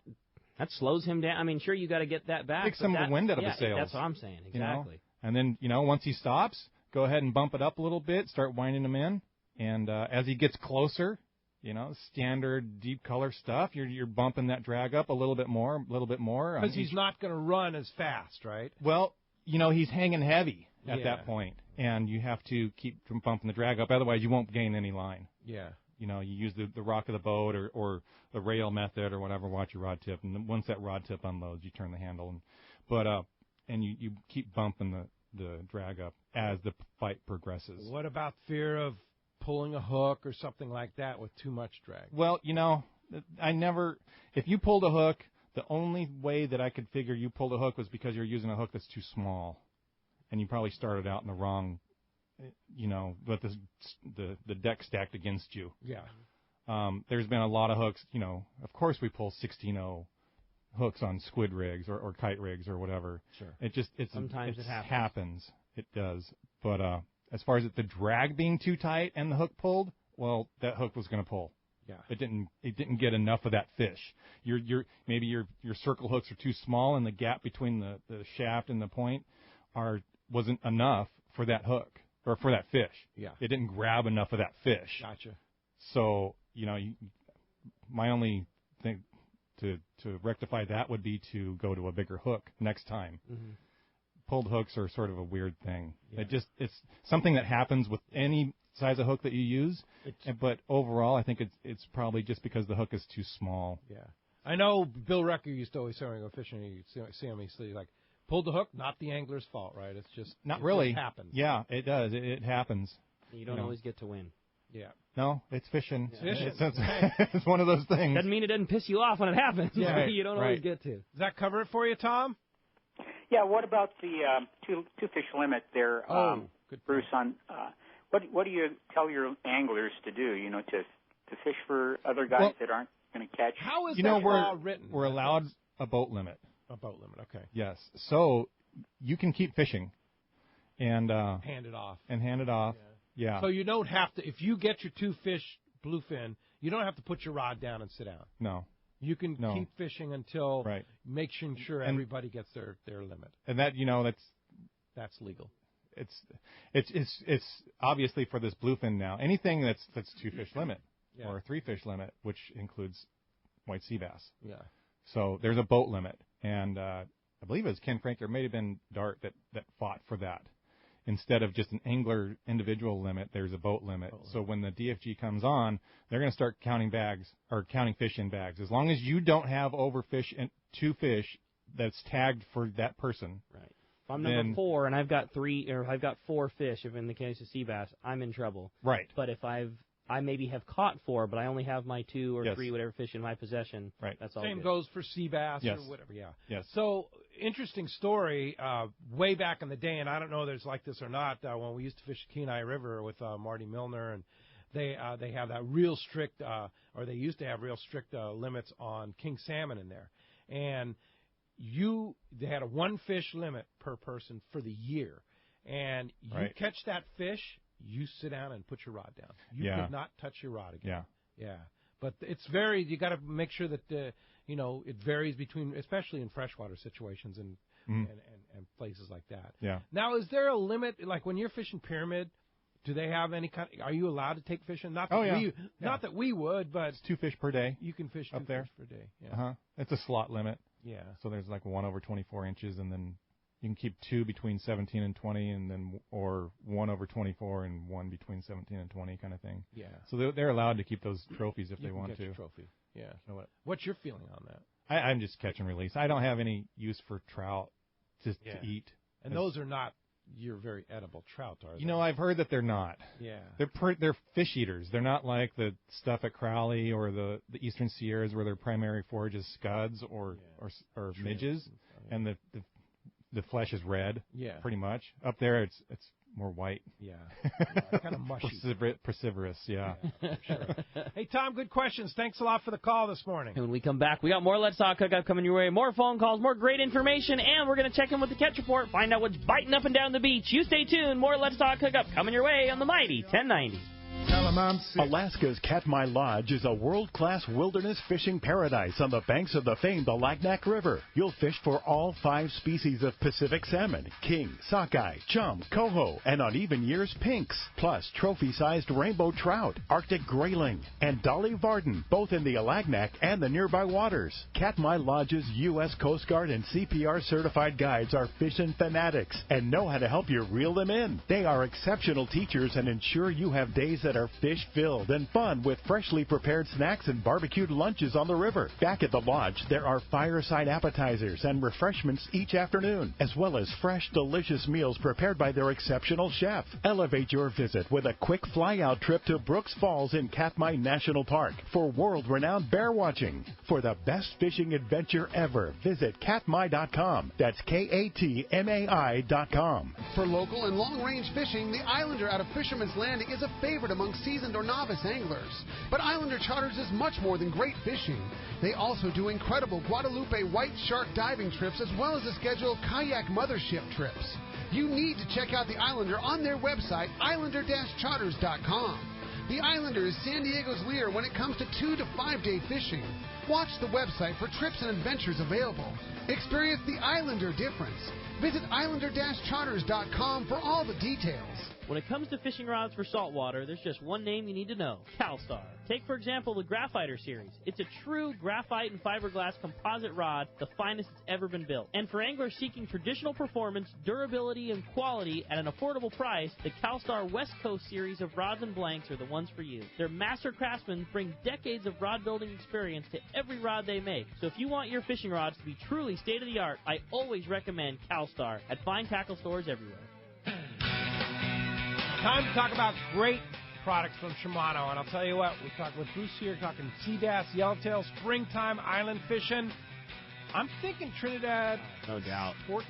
Speaker 4: slows him down. I mean, sure, you got to get that back.
Speaker 6: Take some of the wind out of his sails.
Speaker 4: That's what I'm saying. Exactly.
Speaker 6: You know? And then, you know, once he stops, go ahead and bump it up a little bit, start winding him in. And as he gets closer, you know, standard deep color stuff, you're bumping that drag up a little bit more.
Speaker 2: Because he's not going to run as fast, right?
Speaker 6: Well, you know, he's hanging heavy at that point, and you have to keep from bumping the drag up. Otherwise, you won't gain any line.
Speaker 2: Yeah.
Speaker 6: You know, you use the rock of the boat or the rail method or whatever. Watch your rod tip, and then once that rod tip unloads, you turn the handle, and you keep bumping the drag up as the fight progresses.
Speaker 2: What about fear of pulling a hook or something like that with too much drag?
Speaker 6: Well, you know, if you pulled a hook, the only way that I could figure you pulled a hook was because you're using a hook that's too small, and you probably started out in the wrong. You know, but the deck stacked against you.
Speaker 2: Yeah.
Speaker 6: There's been a lot of hooks. You know, of course we pull 16-0 hooks on squid rigs or kite rigs or whatever.
Speaker 2: Sure.
Speaker 4: Sometimes it
Speaker 6: happens. It does. But as far as the drag being too tight and the hook pulled, well, that hook was going to pull.
Speaker 2: Yeah.
Speaker 6: It didn't get enough of that fish. Maybe your circle hooks are too small, and the gap between the shaft and the point wasn't enough for that hook. Or for that fish.
Speaker 2: Yeah.
Speaker 6: It didn't grab enough of that fish.
Speaker 2: Gotcha.
Speaker 6: So, you know, my only thing to rectify that would be to go to a bigger hook next time.
Speaker 4: Mm-hmm.
Speaker 6: Pulled hooks are sort of a weird thing.
Speaker 2: Yeah.
Speaker 6: It's something that happens with any size of hook that you use. But overall, I think it's probably just because the hook is too small.
Speaker 2: Yeah. I know Bill Recker used to always say when I go fishing, you see him, he's like, pulled the hook, not the angler's fault, right? It's just
Speaker 6: not really.
Speaker 2: It happens.
Speaker 6: Yeah, it does. It happens.
Speaker 4: You don't always get to win.
Speaker 2: Yeah.
Speaker 6: No, it's fishing.
Speaker 2: It's
Speaker 6: It's one of those things.
Speaker 4: Doesn't mean it doesn't piss you off when it happens.
Speaker 2: Yeah.
Speaker 4: You don't always get to.
Speaker 2: Does that cover it for you, Tom?
Speaker 14: Yeah. What about the two fish limit there,
Speaker 2: good
Speaker 14: Bruce? On what do you tell your anglers to do? You know, to fish for other guys that aren't going to catch.
Speaker 2: How is that law written?
Speaker 6: We're allowed a boat limit.
Speaker 2: A boat limit, okay.
Speaker 6: Yes. So you can keep fishing and
Speaker 2: hand it off.
Speaker 6: Yeah.
Speaker 2: So you don't have to, if you get your 2 fish bluefin, you don't have to put your rod down and sit down.
Speaker 6: No.
Speaker 2: You can keep fishing until making sure everybody gets their limit.
Speaker 6: And that, you know,
Speaker 2: that's legal.
Speaker 6: It's obviously for this bluefin now. Anything that's 2 fish limit or a 3 fish limit, which includes white sea bass.
Speaker 2: Yeah.
Speaker 6: So there's a boat limit. And I believe it was Ken Frank, or it may have been Dart that fought for that. Instead of just an angler individual limit, there's a boat limit. So when the DFG comes on, they're going to start counting fish in bags. As long as you don't have overfish and 2 fish that's tagged for that person.
Speaker 4: Right. If I'm number 4 and I've got 4 fish, if in the case of sea bass, I'm in trouble.
Speaker 6: Right.
Speaker 4: But if I maybe have caught 4, but I only have my 2 or 3 whatever fish in my possession.
Speaker 6: Right.
Speaker 4: That's all.
Speaker 2: Same
Speaker 4: good.
Speaker 2: goes for sea bass or whatever. Yeah.
Speaker 6: Yes.
Speaker 2: So interesting story. Way back in the day, and I don't know if there's like this or not. When we used to fish the Kenai River with Marty Milner, and they have that real strict, or they used to have real strict limits on king salmon in there, and they had a 1 fish limit per person for the year, and you catch that fish. You sit down and put your rod down. You could not touch your rod again. Yeah. But it's you got to make sure that, it varies between, especially in freshwater situations and places like that.
Speaker 6: Yeah.
Speaker 2: Now, is there a limit, like when you're fishing pyramid, do they have any are you allowed to take fishing? Not that we would, but.
Speaker 6: It's 2 fish per day.
Speaker 2: You can fish 2 fish per day. Yeah.
Speaker 6: It's a slot limit.
Speaker 2: Yeah.
Speaker 6: So there's like 1 over 24 inches and then, You can keep 2 between 17 and 20, and then or 1 over 24 and 1 between 17 and 20 kind of thing.
Speaker 2: Yeah.
Speaker 6: So they're allowed to keep those trophies if
Speaker 2: you
Speaker 6: they want
Speaker 2: get
Speaker 6: to.
Speaker 2: Your trophy. Yeah.
Speaker 6: You know what?
Speaker 2: What's your feeling on that?
Speaker 6: I'm just catch and release. I don't have any use for trout to eat.
Speaker 2: And those are not your very edible trout, are they?
Speaker 6: You know, I've heard that they're not.
Speaker 2: Yeah.
Speaker 6: They're fish eaters. They're not like the stuff at Crowley or the Eastern Sierras where their primary forage is scuds or midges, and the flesh is red.
Speaker 2: Yeah.
Speaker 6: Pretty much. Up there, it's more white.
Speaker 2: Yeah. Kind of mushy.
Speaker 6: Perseverous, yeah.
Speaker 2: For sure. Hey, Tom, good questions. Thanks a lot for the call this morning.
Speaker 4: And when we come back, we got more Let's Talk Hookup coming your way, more phone calls, more great information, and we're going to check in with the catch report, find out what's biting up and down the beach. You stay tuned. More Let's Talk Hookup coming your way on the mighty 1090.
Speaker 3: Alaska's Katmai Lodge is a world-class wilderness fishing paradise on the banks of the famed Alagnak River. You'll fish for all 5 species of Pacific salmon, king, sockeye, chum, coho, and on even years, pinks, plus trophy-sized rainbow trout, Arctic grayling, and Dolly Varden, both in the Alagnak and the nearby waters. Katmai Lodge's U.S. Coast Guard and CPR-certified guides are fishing fanatics and know how to help you reel them in. They are exceptional teachers and ensure you have days that are fish-filled and fun with freshly prepared snacks and barbecued lunches on the river. Back at the lodge, there are fireside appetizers and refreshments each afternoon, as well as fresh, delicious meals prepared by their exceptional chef. Elevate your visit with a quick fly-out trip to Brooks Falls in Katmai National Park for world-renowned bear watching. For the best fishing adventure ever, visit katmai.com. That's KATMAI.com.
Speaker 8: For local and long-range fishing, the Islander out of Fisherman's Landing is a favorite among seasoned or novice anglers. But Islander Charters is much more than great fishing. They also do incredible Guadalupe white shark diving trips as well as a schedule of kayak mothership trips. You need to check out the Islander on their website, islander-charters.com. The Islander is San Diego's leader when it comes to 2 to 5 day fishing. Watch the website for trips and adventures available. Experience the Islander difference. Visit islander-charters.com for all the details.
Speaker 4: When it comes to fishing rods for saltwater, there's just one name you need to know, CalStar. Take, for example, the Graphiter series. It's a true graphite and fiberglass composite rod, the finest it's ever been built. And for anglers seeking traditional performance, durability, and quality at an affordable price, the CalStar West Coast series of rods and blanks are the ones for you. Their master craftsmen bring decades of rod building experience to every rod they make. So if you want your fishing rods to be truly state-of-the-art, I always recommend CalStar at fine tackle stores everywhere.
Speaker 2: Time to talk about great products from Shimano, and I'll tell you what, we talked with Bruce here, talking sea bass, yellowtail, springtime, island fishing. I'm thinking Trinidad.
Speaker 4: No doubt.
Speaker 2: 14?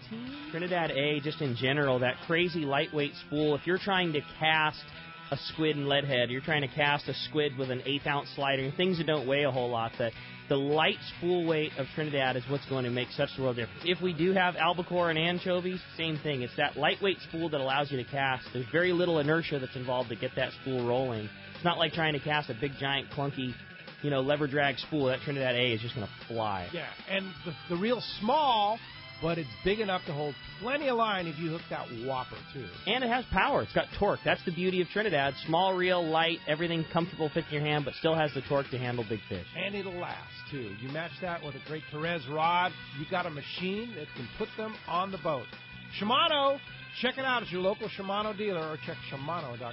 Speaker 4: Trinidad A, just in general, that crazy lightweight spool. If you're trying to cast a squid in leadhead, you're trying to cast a squid with an 1/8-ounce slider, things that don't weigh a whole lot, the light spool weight of Trinidad is what's going to make such a world difference. If we do have albacore and anchovies, same thing. It's that lightweight spool that allows you to cast. There's very little inertia that's involved to get that spool rolling. It's not like trying to cast a big, giant, clunky, lever drag spool. That Trinidad A is just going to fly.
Speaker 2: Yeah, and the real small, but it's big enough to hold plenty of line if you hook that whopper, too.
Speaker 4: And it has power. It's got torque. That's the beauty of Trinidad. Small reel, light, everything comfortable fits in your hand, but still has the torque to handle big fish.
Speaker 2: And it'll last, too. You match that with a great Perez rod, you got a machine that can put them on the boat. Shimano, check it out at your local Shimano dealer or check Shimano.com.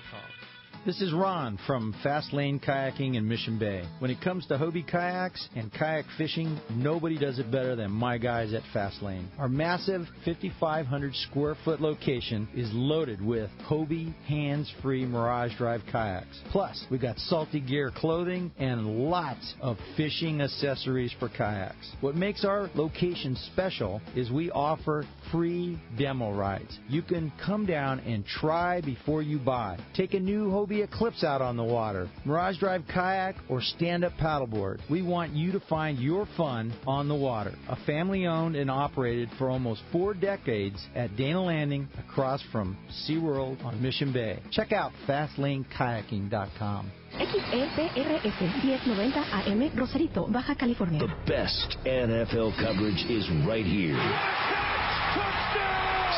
Speaker 15: This is Ron from Fast Lane Kayaking in Mission Bay. When it comes to Hobie kayaks and kayak fishing, nobody does it better than my guys at Fast Lane. Our massive 5,500 square foot location is loaded with Hobie hands-free Mirage Drive kayaks. Plus, we got Salty Gear clothing and lots of fishing accessories for kayaks. What makes our location special is we offer free demo rides. You can come down and try before you buy. Take a new Hobie Eclipse out on the water, Mirage Drive kayak, or stand-up paddleboard. We want you to find your fun on the water. A family-owned and operated for almost 4 decades at Dana Landing across from SeaWorld on Mission Bay. Check out FastLaneKayaking.com.
Speaker 16: XEPRS 1090 AM, Rosarito, Baja California.
Speaker 17: The best NFL coverage is right here.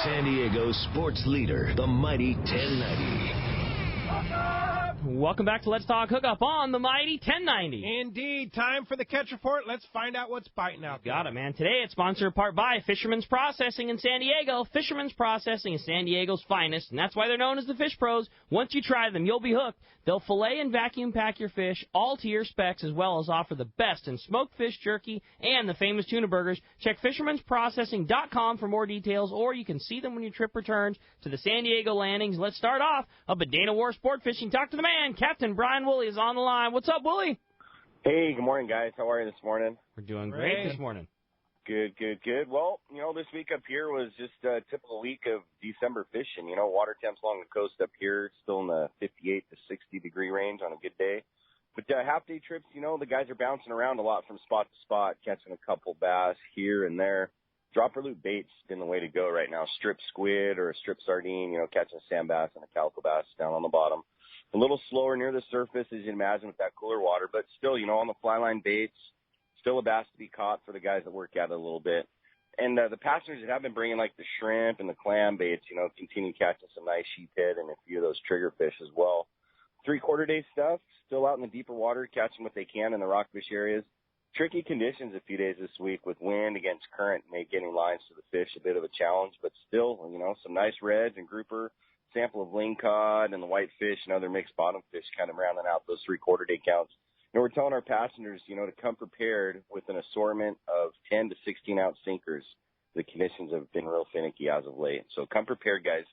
Speaker 17: San Diego's sports leader, the mighty 1090.
Speaker 4: Welcome back to Let's Talk Hookup on the Mighty 1090.
Speaker 2: Indeed. Time for the catch report. Let's find out what's biting out there.
Speaker 4: Got it, man. Today it's sponsored in part by Fisherman's Processing in San Diego. Fisherman's Processing is San Diego's finest, and that's why they're known as the Fish Pros. Once you try them, you'll be hooked. They'll fillet and vacuum pack your fish, all to your specs, as well as offer the best in smoked fish jerky and the famous tuna burgers. Check fishermansprocessing.com for more details, or you can see them when your trip returns to the San Diego landings. Let's start off up at Dana War Sport Fishing. Talk to the man. Captain Brian Woolley is on the line. What's up, Woolley?
Speaker 18: Hey, good morning, guys. How are you this morning?
Speaker 4: We're doing great this morning.
Speaker 18: Good. Well, this week up here was just a typical week of December fishing. Water temps along the coast up here still in the 58 to 60 degree range on a good day. But half-day trips, the guys are bouncing around a lot from spot to spot, catching a couple bass here and there. Dropper loop bait's been the way to go right now. Strip squid or a strip sardine, catching a sand bass and a calico bass down on the bottom. A little slower near the surface, as you can imagine, with that cooler water. But still, on the fly line baits, still a bass to be caught for the guys that work at it a little bit. And the passengers that have been bringing, like the shrimp and the clam baits, continue catching some nice sheephead and a few of those triggerfish as well. 3/4 day stuff, still out in the deeper water, catching what they can in the rockfish areas. Tricky conditions a few days this week with wind against current, getting lines to the fish, a bit of a challenge. But still, some nice reds and grouper, sample of lingcod and the whitefish and other mixed bottom fish kind of rounding out those 3/4 day counts. We're telling our passengers, to come prepared with an assortment of 10 to 16 ounce sinkers. The conditions have been real finicky as of late. So come prepared, guys.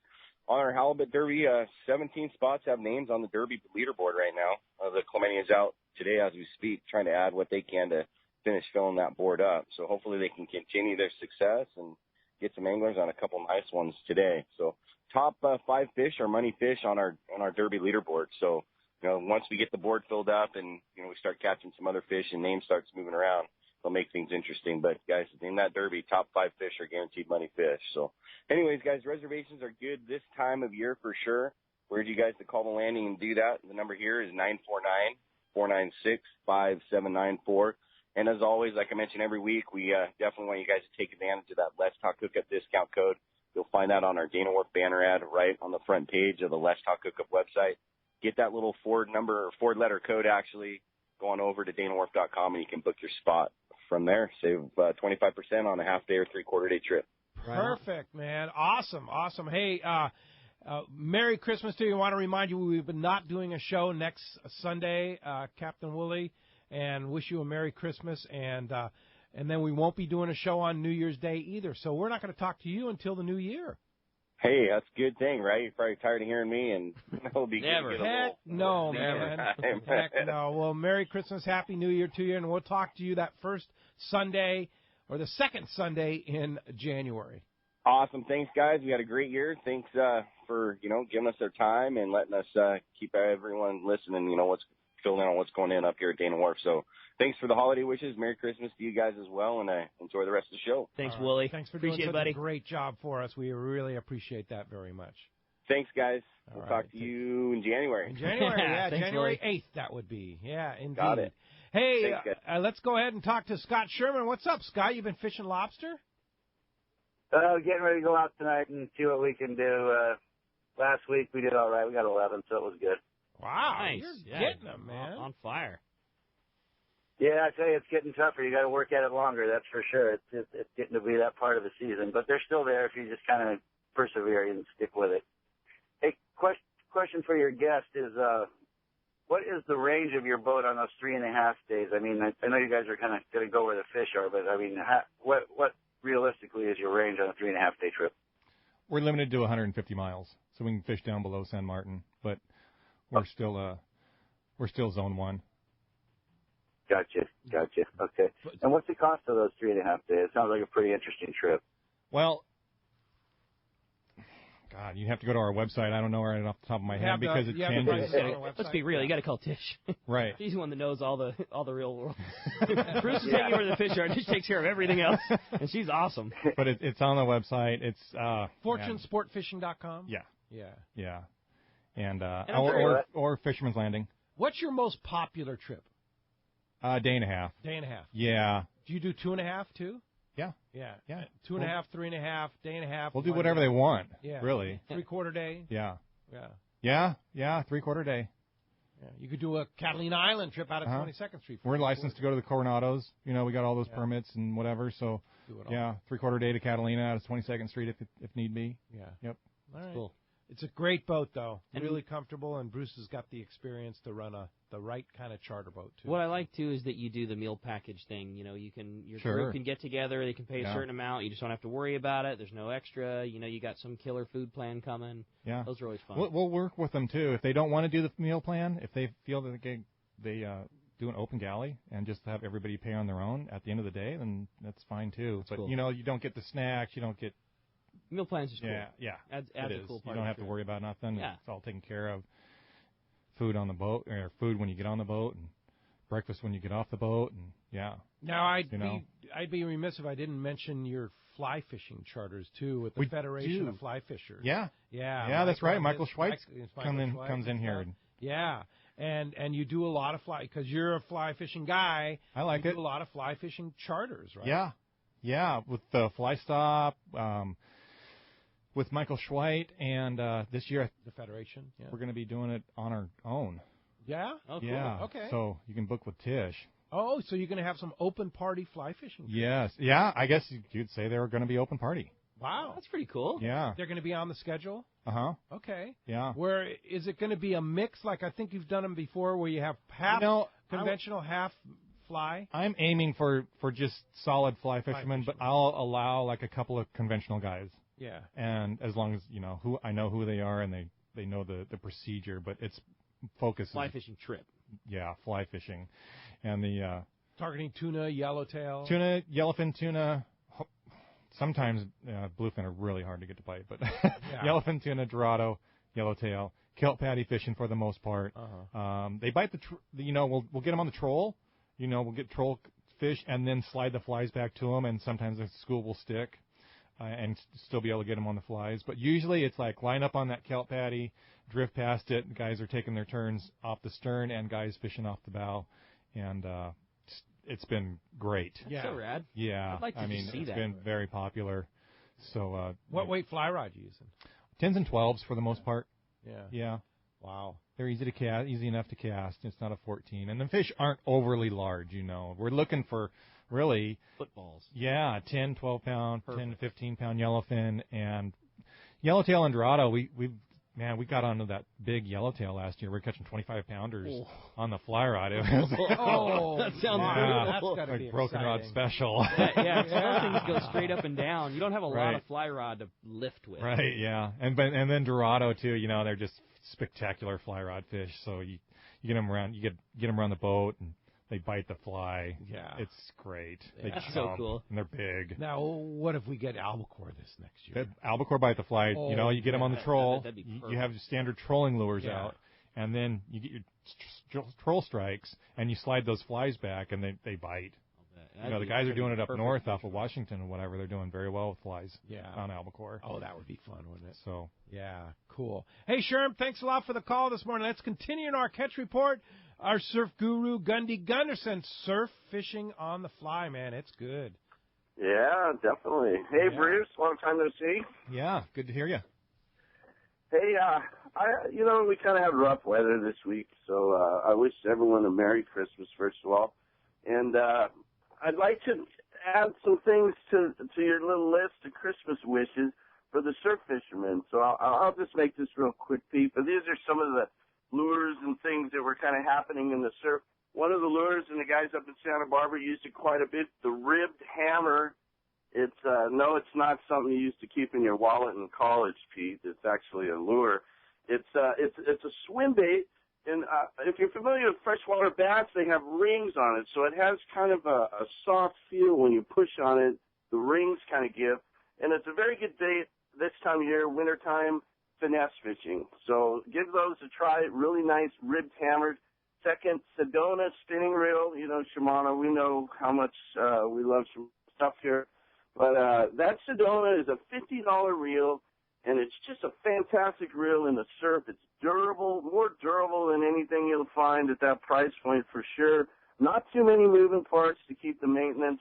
Speaker 18: On our halibut derby, 17 spots have names on the derby leaderboard right now. The Clemente is out today as we speak, trying to add what they can to finish filling that board up. So hopefully they can continue their success and get some anglers on a couple nice ones today. So top 5 fish are money fish on our derby leaderboard. So, once we get the board filled up and, we start catching some other fish and names starts moving around, it'll make things interesting. But, guys, in that derby, top 5 fish are guaranteed money fish. So, anyways, guys, reservations are good this time of year for sure. We urge you guys to call the landing and do that. The number here is 949-496-5794. And as always, like I mentioned every week, we definitely want you guys to take advantage of that Let's Talk Hookup discount code. You'll find that on our Dana Wharf banner ad right on the front page of the Let's Talk Hookup website. Get that little Ford letter code actually going over to DanaWharf.com, and you can book your spot from there. Save 25% on a half-day or 3/4 day trip.
Speaker 2: Perfect, man. Awesome. Hey, Merry Christmas to you. I want to remind you we've been not doing a show next Sunday, Captain Woolley, and wish you a Merry Christmas. And then we won't be doing a show on New Year's Day either. So we're not going to talk to you until the new year.
Speaker 18: Hey, that's a good thing, right? You're probably tired of hearing me, and it'll be
Speaker 2: never. Heck no, man. Heck no. Well, Merry Christmas, Happy New Year to you, and we'll talk to you that first Sunday or the second Sunday in January.
Speaker 18: Awesome. Thanks, guys. We had a great year. Thanks for, giving us their time and letting us keep everyone listening, what's filling in on what's going in up here at Dana Wharf. So thanks for the holiday wishes. Merry Christmas to you guys as well, and enjoy the rest of the show.
Speaker 4: Thanks, Woolley.
Speaker 2: Thanks for doing such a great job for us. We really appreciate that very much.
Speaker 18: Thanks, guys. We'll talk to you in January.
Speaker 2: In January, yeah. January 8th, that would be. Yeah, indeed.
Speaker 18: Got it.
Speaker 2: Hey, let's go ahead and talk to Scott Sherman. What's up, Scott? You been fishing lobster?
Speaker 19: Getting ready to go out tonight and see what we can do. Last week we did all right. We got 11, so it was good.
Speaker 2: Wow,
Speaker 4: nice.
Speaker 2: You're getting them, man.
Speaker 4: On fire.
Speaker 19: Yeah, I tell you, it's getting tougher. You got to work at it longer, that's for sure. It's getting to be that part of the season, but they're still there if you just kind of persevere and stick with it. Hey, question for your guest is, what is the range of your boat on those 3.5 days? I mean, I know you guys are kind of going to go where the fish are, but I mean, what realistically is your range on a 3.5 day trip?
Speaker 6: We're limited to 150 miles, so we can fish down below San Martin, but we're still zone 1.
Speaker 19: Gotcha. Okay. And what's the cost of those 3.5 days? It sounds like a pretty interesting trip.
Speaker 6: Well, God, you have to go to our website. I don't know right off the top of my head because it changes.
Speaker 4: Let's be real. You got to call Tish.
Speaker 6: Right.
Speaker 4: She's the one that knows all the real world. Bruce is taking where the fish are, and she takes care of everything else, and she's awesome.
Speaker 6: But it's on the website. It's
Speaker 2: FortuneSportFishing.com.
Speaker 6: Yeah.
Speaker 2: Yeah.
Speaker 6: And or Fisherman's Landing.
Speaker 2: What's your most popular trip?
Speaker 6: Day and a half.
Speaker 2: Day and a half.
Speaker 6: Yeah.
Speaker 2: Do you do 2.5 too?
Speaker 6: Yeah.
Speaker 2: 2.5, 3.5, day and a half.
Speaker 6: We'll do whatever they want.
Speaker 2: Yeah.
Speaker 6: Really.
Speaker 2: 3/4 day.
Speaker 6: Yeah.
Speaker 2: 3/4
Speaker 6: day.
Speaker 2: Yeah, you could do a Catalina Island trip out of 22nd Street.
Speaker 6: We're licensed to go to the Coronados. We got all those permits and whatever. So, three-quarter day to Catalina out of 22nd Street if need be.
Speaker 2: Yeah.
Speaker 6: Yep.
Speaker 2: All right.
Speaker 4: Cool.
Speaker 2: It's a great boat, though.
Speaker 4: And
Speaker 2: really comfortable, and Bruce has got the experience to run the right kind of charter boat, too.
Speaker 4: What I like, too, is that you do the meal package thing. Your group can get together. They can pay a certain amount. You just don't have to worry about it. There's no extra. You got some killer food plan coming.
Speaker 6: Yeah.
Speaker 4: Those are always fun.
Speaker 6: We'll work with them, too. If they don't want to do the meal plan, if they feel that they do an open galley and just have everybody pay on their own at the end of the day, then that's fine, too. But,
Speaker 4: cool.
Speaker 6: You don't get the snacks. You don't get...
Speaker 4: Meal plans is cool.
Speaker 6: Yeah.
Speaker 4: Adds a cool part.
Speaker 6: You don't have to worry about nothing.
Speaker 4: Yeah.
Speaker 6: It's all taken care of. Food on the boat, or food when you get on the boat, and breakfast when you get off the boat, and
Speaker 2: Now, I'd be remiss if I didn't mention your fly fishing charters, too, with the Federation of Fly Fishers.
Speaker 6: Yeah.
Speaker 2: Yeah,
Speaker 6: that's right. Michael Schweitz comes in here.
Speaker 2: Yeah, and you do a lot of fly, because you're a fly fishing guy.
Speaker 6: I like it.
Speaker 2: You do a lot of fly fishing charters, right?
Speaker 6: Yeah, with the Fly Stop, with Michael Schweitz, and this year
Speaker 2: the Federation. Yeah.
Speaker 6: We're going to be doing it on our own.
Speaker 2: Yeah? Oh, cool.
Speaker 6: Yeah.
Speaker 2: Okay.
Speaker 6: So you can book with Tish.
Speaker 2: Oh, so you're going to have some open party fly fishing?
Speaker 6: Yes. Yeah, I guess you'd say they were going to be open party.
Speaker 2: Wow.
Speaker 4: That's pretty cool.
Speaker 6: Yeah.
Speaker 2: They're going to be on the schedule?
Speaker 6: Uh-huh.
Speaker 2: Okay.
Speaker 6: Yeah.
Speaker 2: Where is it going to be a mix, like I think you've done them before, where you have half conventional, half fly?
Speaker 6: I'm aiming for just solid fly fishermen, but I'll allow like a couple of conventional guys.
Speaker 2: Yeah.
Speaker 6: And as long as, I know who they are and they know the procedure, but it's focus.
Speaker 4: Fly fishing trip.
Speaker 6: Yeah, fly fishing. And the...
Speaker 2: targeting tuna, yellowtail.
Speaker 6: Tuna, yellowfin tuna. Sometimes bluefin are really hard to get to bite, but yellowfin tuna, dorado, yellowtail, kelp patty fishing for the most part. They bite we'll get them on the troll. We'll get troll fish and then slide the flies back to them, and sometimes the school will stick. And still be able to get them on the flies. But usually it's like line up on that kelp patty, drift past it, guys are taking their turns off the stern, and guys fishing off the bow. And it's been great.
Speaker 4: That's so rad.
Speaker 6: Yeah.
Speaker 4: I'd like to see that.
Speaker 6: It's been very popular. So
Speaker 2: what weight fly rod are you using?
Speaker 6: 10s and 12s for the most part.
Speaker 2: Yeah.
Speaker 6: Yeah.
Speaker 2: Wow.
Speaker 6: They're easy to cast, easy enough to cast. It's not a 14. And the fish aren't overly large, We're looking for... really,
Speaker 4: footballs.
Speaker 6: Yeah, 10, 12-pound, 10 to 15-pound yellowfin, and yellowtail and dorado. We got onto that big yellowtail last year. We were catching 25-pounders on the fly rod. It was
Speaker 4: that sounds brutal.
Speaker 2: That's got to be
Speaker 6: like broken rod special.
Speaker 4: Some things go straight up and down. You don't have a lot of fly rod to lift with.
Speaker 6: Right. Yeah, and then dorado too. They're just spectacular fly rod fish. So you get them around. You get them around the boat and. They bite the fly.
Speaker 2: Yeah.
Speaker 6: It's great.
Speaker 4: That's so cool.
Speaker 6: And they're big.
Speaker 2: Now, what if we get albacore this next year?
Speaker 6: Albacore bite the fly. You get them on the troll.
Speaker 4: That'd be
Speaker 6: you have standard trolling lures out. And then you get your troll strikes, and you slide those flies back, and they bite. The guys are doing it up north off of Washington or whatever. They're doing very well with flies on albacore.
Speaker 2: Oh, that would be fun, wouldn't it?
Speaker 6: So
Speaker 2: yeah, cool. Hey, Sherm, thanks a lot for the call this morning. Let's continue in our catch report. Our surf guru, Gundy Gunderson, surf fishing on the fly, man. It's good.
Speaker 20: Yeah, definitely. Hey, Bruce, long time no see.
Speaker 6: Yeah, good to hear you.
Speaker 20: Hey, we kind of have rough weather this week, so I wish everyone a Merry Christmas, first of all. And I'd like to add some things to your little list of Christmas wishes for the surf fishermen. So I'll just make this real quick, Pete. But these are some of the lures and things that were kind of happening in the surf. One of the lures, and the guys up in Santa Barbara used it quite a bit, the ribbed hammer. It's not something you used to keep in your wallet in college, Pete. It's actually a lure. It's a swim bait, and if you're familiar with freshwater bass, they have rings on it, so it has kind of a soft feel when you push on it. The rings kind of give, and it's a very good bait this time of year, wintertime, finesse fishing. So give those a try. Really nice ribbed hammered. Second, Sedona spinning reel. Shimano, we know how much we love some stuff here. But that Sedona is a $50 reel, and it's just a fantastic reel in the surf. It's durable, more durable than anything you'll find at that price point for sure. Not too many moving parts to keep the maintenance,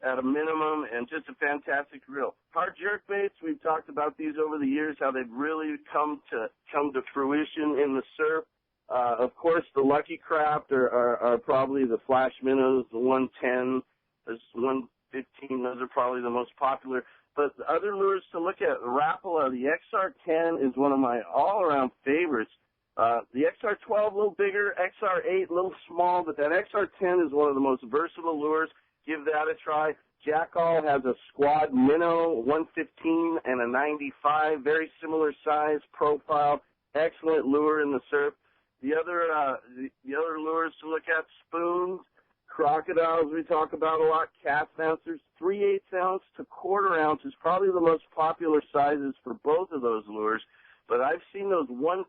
Speaker 20: at a minimum, and just a fantastic reel. Hard jerk baits, we've talked about these over the years, how they've really come to fruition in the surf. Of course, the Lucky Craft are probably the Flash Minnows, the 110, the 115. Those are probably the most popular. But the other lures to look at, Rapala, the XR10 is one of my all-around favorites. The XR12, a little bigger, XR8, a little small, but that XR10 is one of the most versatile lures. Give that a try. Jackall has a Squad Minnow, 115 and a 95, very similar size, profile, excellent lure in the surf. The other lures to look at, spoons, crocodiles we talk about a lot, cast dancers, 3/8 ounce to 1/4 ounce is probably the most popular sizes for both of those lures. But I've seen those 1/6,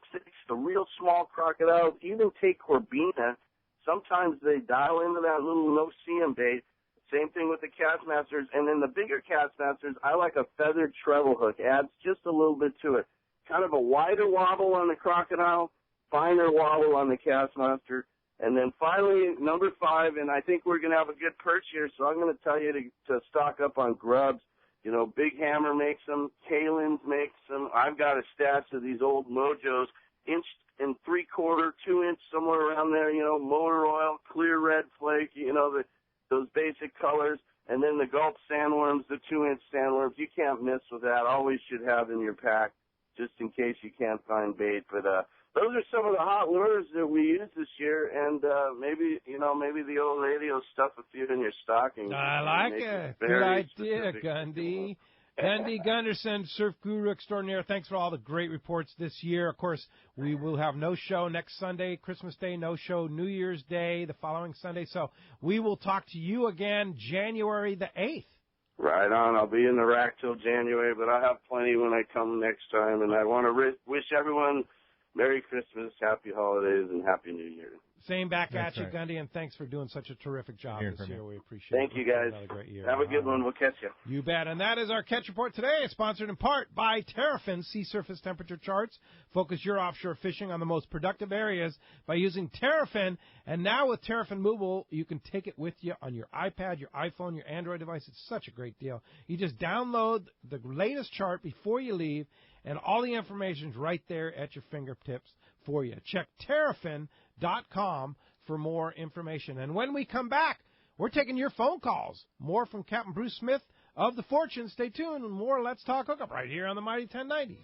Speaker 20: the real small crocodiles, even take Corbina. Sometimes they dial into that little no-see-em bait. Same thing with the Castmasters. And then the bigger Castmasters, I like a feathered treble hook. Adds just a little bit to it. Kind of a wider wobble on the crocodile, finer wobble on the Castmaster. And then finally, number 5, and I think we're going to have a good perch here, so I'm going to tell you to stock up on grubs. You know, Big Hammer makes them, Kalin's makes them. I've got a stash of these old Mojos, 1 3/4, 2 inch, somewhere around there, you know, motor oil, clear red flake, you know, those basic colors. And then the Gulp sandworms, the 2-inch sandworms. You can't miss with that. Always should have in your pack, just in case you can't find bait. But those are some of the hot lures that we used this year, and maybe the old lady will stuff a few in your stocking.
Speaker 2: I like it. Good idea, Gundy. Gundy Gunderson, Surf Guru Extraordinaire, thanks for all the great reports this year. Of course, we will have no show next Sunday, Christmas Day, no show New Year's Day, the following Sunday. So we will talk to you again January the 8th.
Speaker 20: Right on. I'll be in the rack till January, but I'll have plenty when I come next time. And I want to wish everyone Merry Christmas, Happy Holidays, and Happy New Year.
Speaker 2: Same back at you, Gundy, and thanks for doing such a terrific job this year. We appreciate it.
Speaker 20: Thank you, guys.
Speaker 2: Another great year.
Speaker 20: Have a good one. We'll catch you.
Speaker 2: You bet. And that is our Catch Report today, sponsored in part by Terrafin Sea Surface Temperature Charts. Focus your offshore fishing on the most productive areas by using Terrafin. And now with Terrafin Mobile, you can take it with you on your iPad, your iPhone, your Android device. It's such a great deal. You just download the latest chart before you leave, and all the information is right there at your fingertips for you. Check Terrafin.com for more information. And when we come back, we're taking your phone calls. More from Captain Bruce Smith of the Fortune. Stay tuned. And more Let's Talk Hookup right here on the Mighty 1090.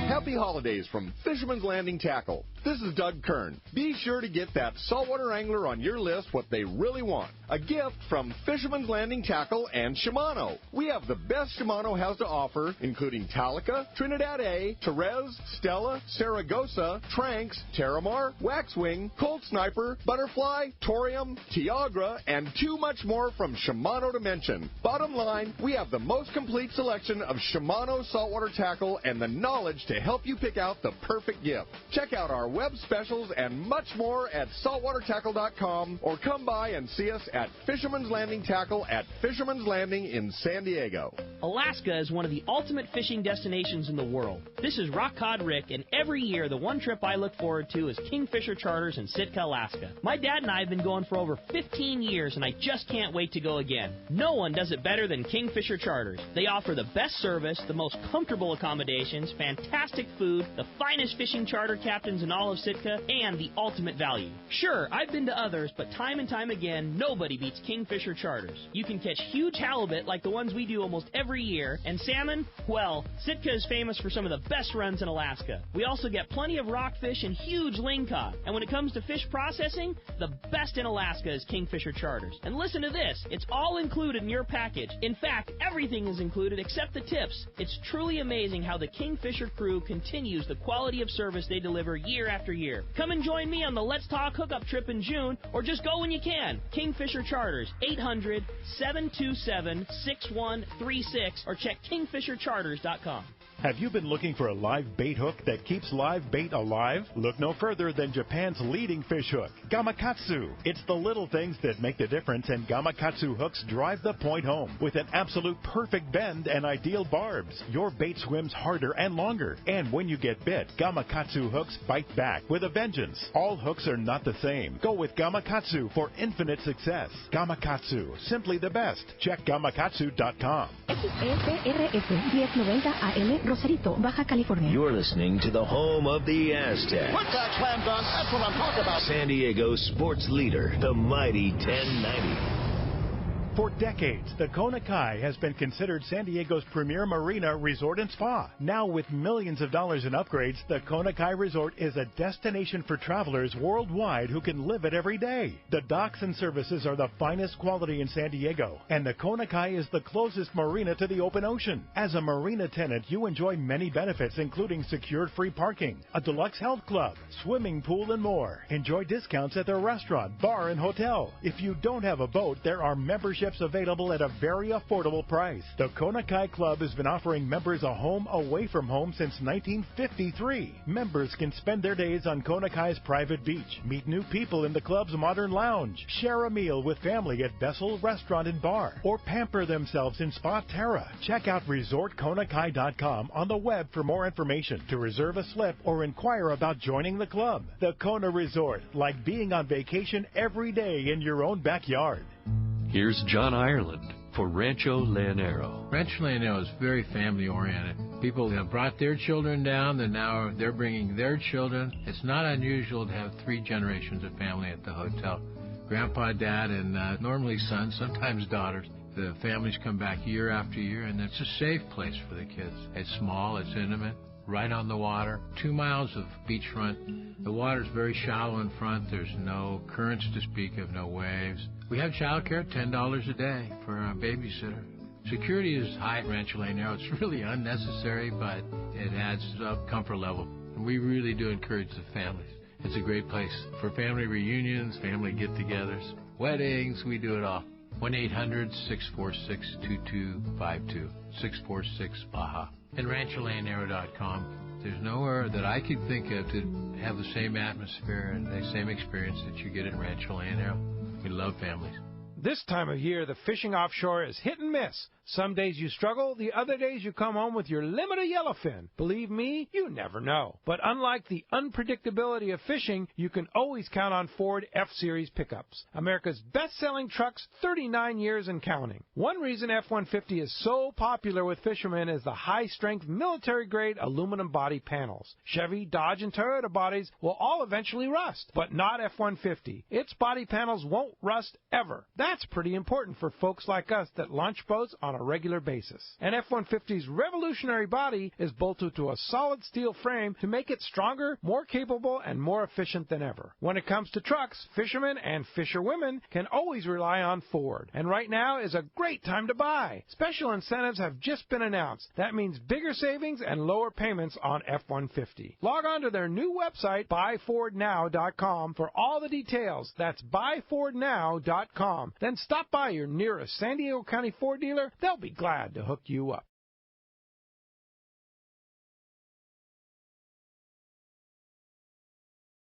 Speaker 21: Happy holidays from Fisherman's Landing Tackle. This is Doug Kern. Be sure to get that saltwater angler on your list what they really want. A gift from Fisherman's Landing Tackle and Shimano. We have the best Shimano has to offer, including Talica, Trinidad A, Therese, Stella, Saragossa, Tranks, Terramar, Waxwing, Cold Sniper, Butterfly, Torium, Tiagra, and too much more from Shimano to mention. Bottom line, we have the most complete selection of Shimano saltwater tackle and the knowledge to help you pick out the perfect gift. Check out our web specials and much more at saltwatertackle.com or come by and see us at Fisherman's Landing Tackle at Fisherman's Landing in San Diego.
Speaker 4: Alaska is one of the ultimate fishing destinations in the world. This is Rock Cod Rick, and every year the one trip I look forward to is Kingfisher Charters in Sitka, Alaska. My dad and I have been going for over 15 years, and I just can't wait to go again. No one does it better than Kingfisher Charters. They offer the best service, the most comfortable accommodations, fantastic food, the finest fishing charter captains in all of Sitka, and the ultimate value. Sure, I've been to others, but time and time again, nobody beats Kingfisher Charters. You can catch huge halibut like the ones we do almost every year, and salmon, well, Sitka is famous for some of the best runs in Alaska. We also get plenty of rockfish and huge lingcod. And when it comes to fish processing, the best in Alaska is Kingfisher Charters. And listen to this, it's all included in your package. In fact, everything is included except the tips. It's truly amazing how the Kingfisher crew continues the quality of service they deliver year after year. Come and join me on the Let's Talk Hookup trip in June, or just go when you can. Kingfisher Charters, 800-727-6136, or check kingfishercharters.com.
Speaker 3: Have you been looking for a live bait hook that keeps live bait alive? Look no further than Japan's leading fish hook, Gamakatsu. It's the little things that make the difference, and Gamakatsu hooks drive the point home. With an absolute perfect bend and ideal barbs, your bait swims harder and longer. And when you get bit, Gamakatsu hooks bite back with a vengeance. All hooks are not the same. Go with Gamakatsu for infinite success. Gamakatsu, simply the best. Check gamakatsu.com.
Speaker 16: XEPRS 1090 AM Rosarito, Baja California.
Speaker 17: You're listening to the home of the Aztecs.
Speaker 1: Put that slam dunk. That's what I'm talking about.
Speaker 17: San Diego sports leader, the mighty 1090.
Speaker 3: For decades, the Kona Kai has been considered San Diego's premier marina, resort, and spa. Now, with millions of dollars in upgrades, the Kona Kai Resort is a destination for travelers worldwide who can live it every day. The docks and services are the finest quality in San Diego, and the Kona Kai is the closest marina to the open ocean. As a marina tenant, you enjoy many benefits, including secured free parking, a deluxe health club, swimming pool, and more. Enjoy discounts at their restaurant, bar, and hotel. If you don't have a boat, there are memberships available at a very affordable price. The Kona Kai Club has been offering members a home away from home since 1953. Members can spend their days on Kona Kai's private beach, meet new people in the club's modern lounge, share a meal with family at Bessel Restaurant and Bar, or pamper themselves in Spa Terra. Check out ResortKonakai.com on the web for more information, to reserve a slip, or inquire about joining the club. The Kona Resort, like being on vacation every day in your own backyard.
Speaker 11: Here's John Ireland for Rancho Leonero.
Speaker 12: Rancho Leonero is very family-oriented. People have brought their children down, and now they're bringing their children. It's not unusual to have 3 generations of family at the hotel. Grandpa, Dad, and normally sons, sometimes daughters. The families come back year after year, and it's a safe place for the kids. It's small, it's intimate, right on the water, 2 miles of beachfront. The water's very shallow in front. There's no currents to speak of, no waves. We have childcare, $10 a day for a babysitter. Security is high at Rancho Leonero. It's really unnecessary, but it adds up comfort level. And we really do encourage the families. It's a great place for family reunions, family get-togethers, weddings. We do it all. 1-800-646-2252, 646-BAJA. And RanchoLeonero.com. There's nowhere that I could think of to have the same atmosphere and the same experience that you get at Rancho Leonero. We love families.
Speaker 2: This time of year, the fishing offshore is hit and miss. Some days you struggle, the other days you come home with your limit of yellowfin. Believe me, you never know. But unlike the unpredictability of fishing, you can always count on Ford F-Series pickups. America's best-selling trucks, 39 years and counting. One reason F-150 is so popular with fishermen is the high-strength military-grade aluminum body panels. Chevy, Dodge, and Toyota bodies will all eventually rust, but not F-150. Its body panels won't rust ever. That's pretty important for folks like us that launch boats on a regular basis. And F-150's revolutionary body is bolted to a solid steel frame to make it stronger, more capable, and more efficient than ever. When it comes to trucks, fishermen and fisherwomen can always rely on Ford. And right now is a great time to buy. Special incentives have just been announced. That means bigger savings and lower payments on F-150. Log on to their new website, buyfordnow.com, for all the details. That's buyfordnow.com. Then stop by your nearest San Diego County Ford dealer. They'll be glad to hook you up.